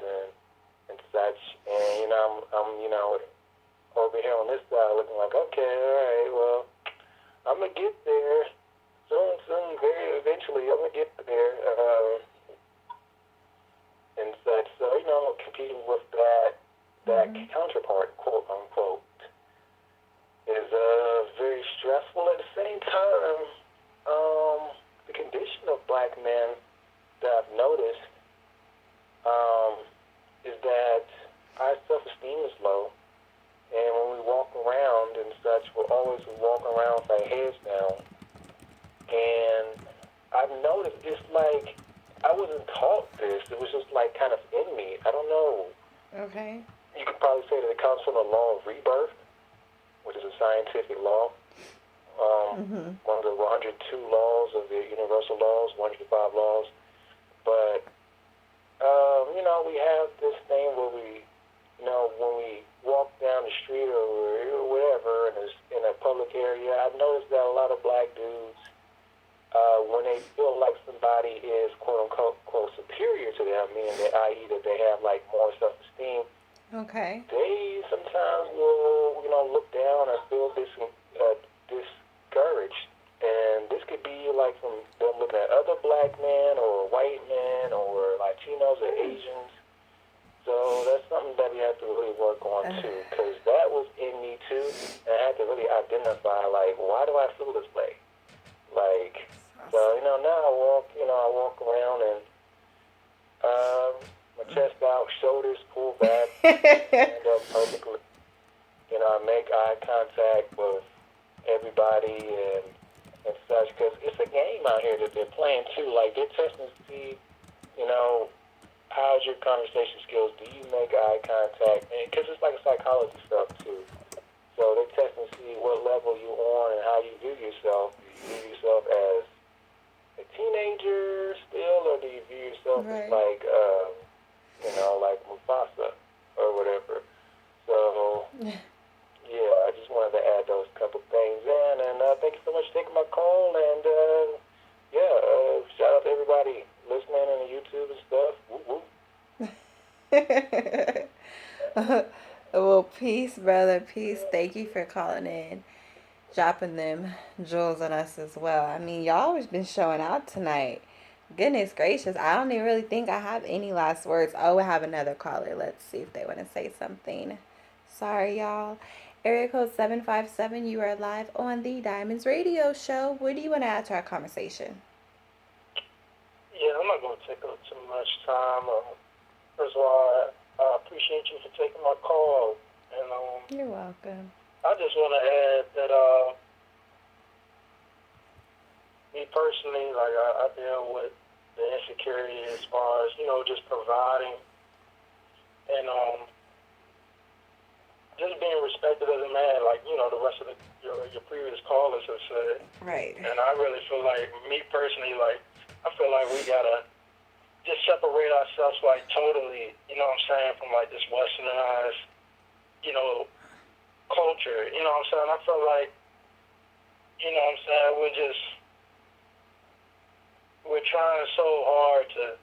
and such, and I'm over here on this side looking like, okay, all right, well, I'm gonna get there soon, very eventually. I'm gonna get there, and such. So competing with that counterpart, quote unquote, is very stressful. At the same time, the condition of black men that I've noticed is that our self-esteem is low, and when we walk around and such, we walk around with our heads down. And I've noticed it's like I wasn't taught this. It was just like kind of in me. I don't know. Okay. You could probably say that it comes from the law of rebirth, which is a scientific law. One of the 102 laws of the universal laws, 105 laws. But, we have this thing where when we walk down the street or whatever, and it's in a public area, I've noticed that a lot of black dudes, when they feel like somebody is quote unquote superior to them, meaning that, i.e., that they have like more self-esteem, Okay. they sometimes will look down or feel discouraged, and this could be like from them looking at other black men or white men or Latinos or Asians. So that's something that we have have to really work on too, because that was in me too, and I had to really identify, like, why do I feel this way? Like, so now I walk around and my chest out, shoulders pulled back, stand up perfectly. I make eye contact with everybody and such, because it's a game out here that they're playing too. Like, they're testing to see, you know, how's your conversation skills? Do you make eye contact? Because it's like a psychology stuff too. So they're testing to see what level you're on and how you view yourself. Do you view yourself as a teenager still, or do you view yourself as like, like Mufasa or whatever? So, yeah, I just wanted to add those couple things in, and thank you so much for taking my call, and shout out to everybody listening on YouTube and stuff. Woo woo. Well, peace, brother. Peace. Thank you for calling in, dropping them jewels on us as well. I mean, y'all always been showing out tonight. Goodness gracious. I don't even really think I have any last words. Oh, we have another caller. Let's see if they want to say something. Sorry, y'all. Area code 757, you are live on the Diamonds Radio Show. What do you want to add to our conversation? Yeah, I'm not going to take up too much time. First of all, I appreciate you for taking my call. And You're welcome. I just want to add that me personally, like I deal with the insecurity as far as, just providing and just being respected as a man, like, the rest of your previous callers have said. Right. And I really feel like, me personally, like, I feel like we got to just separate ourselves, like, totally, from, like, this westernized, culture, I feel like, we're trying so hard to,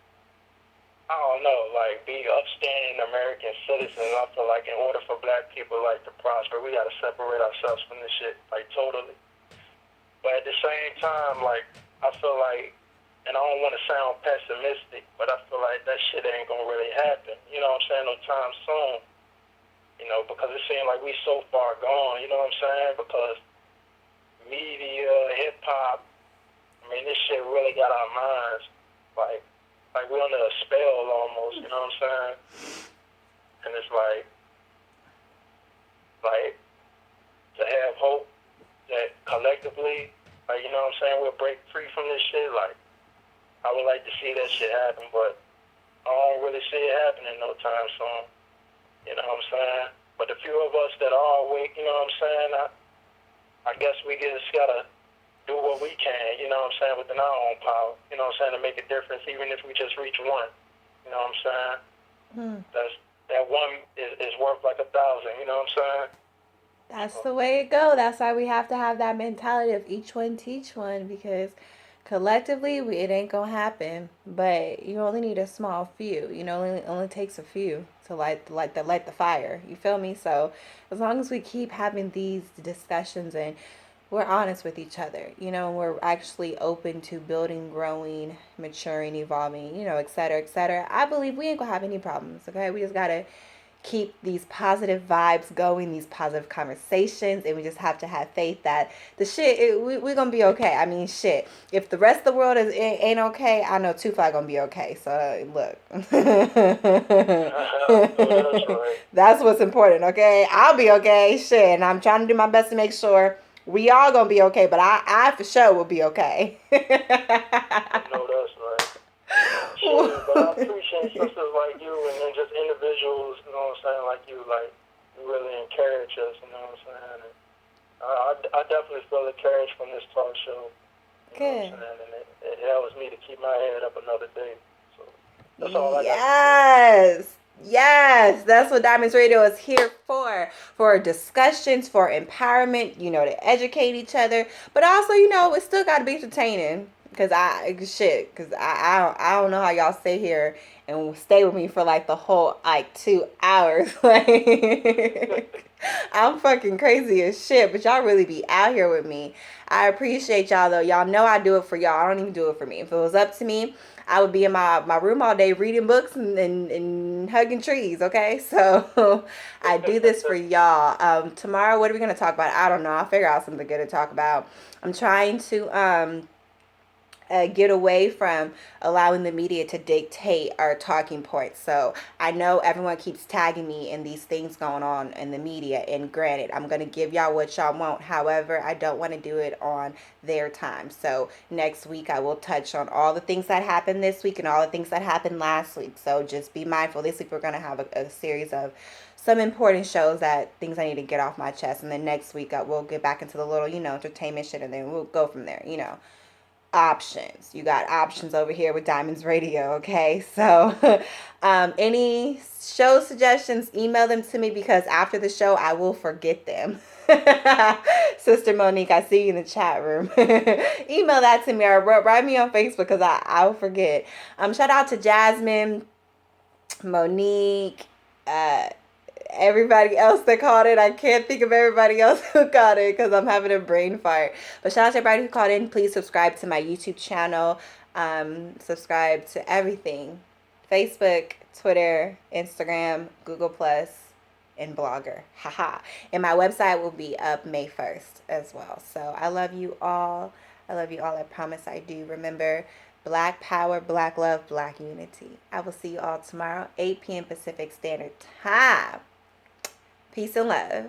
I don't know, like, be upstanding American citizens. I feel like in order for black people, like, to prosper, we got to separate ourselves from this shit, like, totally. But at the same time, like, I feel like, and I don't want to sound pessimistic, but I feel like that shit ain't going to really happen, no time soon, because it seems like we so far gone, because media, hip-hop, I mean, this shit really got our minds, like we're under a spell almost, and it's like, to have hope that collectively, we'll break free from this shit, like, I would like to see that shit happen, but I don't really see it happening no time soon. But the few of us that are awake, I guess we just gotta do what we can, within our own power, to make a difference, even if we just reach one. That one is worth like 1,000, That's the way it go. That's why we have to have that mentality of each one teach one, because collectively it ain't gonna happen. But you only need a small few. It only takes a few to light the fire. You feel me? So as long as we keep having these discussions and we're honest with each other, we're actually open to building, growing, maturing, evolving, et cetera, et cetera, I believe we ain't gonna have any problems. Okay, we just gotta keep these positive vibes going, these positive conversations, and we just have to have faith that the shit, we're gonna be okay. I mean, shit, if the rest of the world ain't okay, I know Two Fly gonna be okay. So look, that's what's important. Okay, I'll be okay. Shit, and I'm trying to do my best to make sure we all gonna be okay. But I for sure will be okay. I know that's right. Sure, but I appreciate sisters like you and just individuals, like you, like, you really encourage us, And I definitely feel encouraged from this talk show. Good. And it helps me to keep my head up another day. So that's all I got. Yes, that's what Diamonds Radio is here for discussions, for empowerment, to educate each other, but also, it still got to be entertaining. Cause I don't know how y'all stay here and stay with me for like the whole 2 hours. Like, I'm fucking crazy as shit, but y'all really be out here with me. I appreciate y'all though. Y'all know I do it for y'all. I don't even do it for me. If it was up to me, I would be in my room all day reading books and hugging trees, okay? So I do this for y'all. Tomorrow, what are we going to talk about? I don't know. I'll figure out something good to talk about. I'm trying to get away from allowing the media to dictate our talking points. So I know everyone keeps tagging me in these things going on in the media, and granted, I'm going to give y'all what y'all want. However, I don't want to do it on their time. So next week I will touch on all the things that happened this week and all the things that happened last week. So just be mindful. This week we're going to have a series of some important shows, that things I need to get off my chest, and then next week we'll get back into the little, entertainment shit, and then we'll go from there, options. You got options over here with Diamonds Radio, okay? So any show suggestions, email them to me, because after the show I will forget them. Sister Monique, I see you in the chat room. Email that to me, or write me on Facebook, because I'll forget. Shout out to Jasmine, Monique, everybody else that called it. I can't think of everybody else who called it because I'm having a brain fart. But shout out to everybody who called in. Please subscribe to my YouTube channel. Subscribe to everything. Facebook, Twitter, Instagram, Google Plus, and Blogger. Haha. And my website will be up May 1st as well. So I love you all. I love you all. I promise I do. Remember, Black power, black love, black unity. I will see you all tomorrow, 8 p.m. Pacific Standard Time. Peace and love.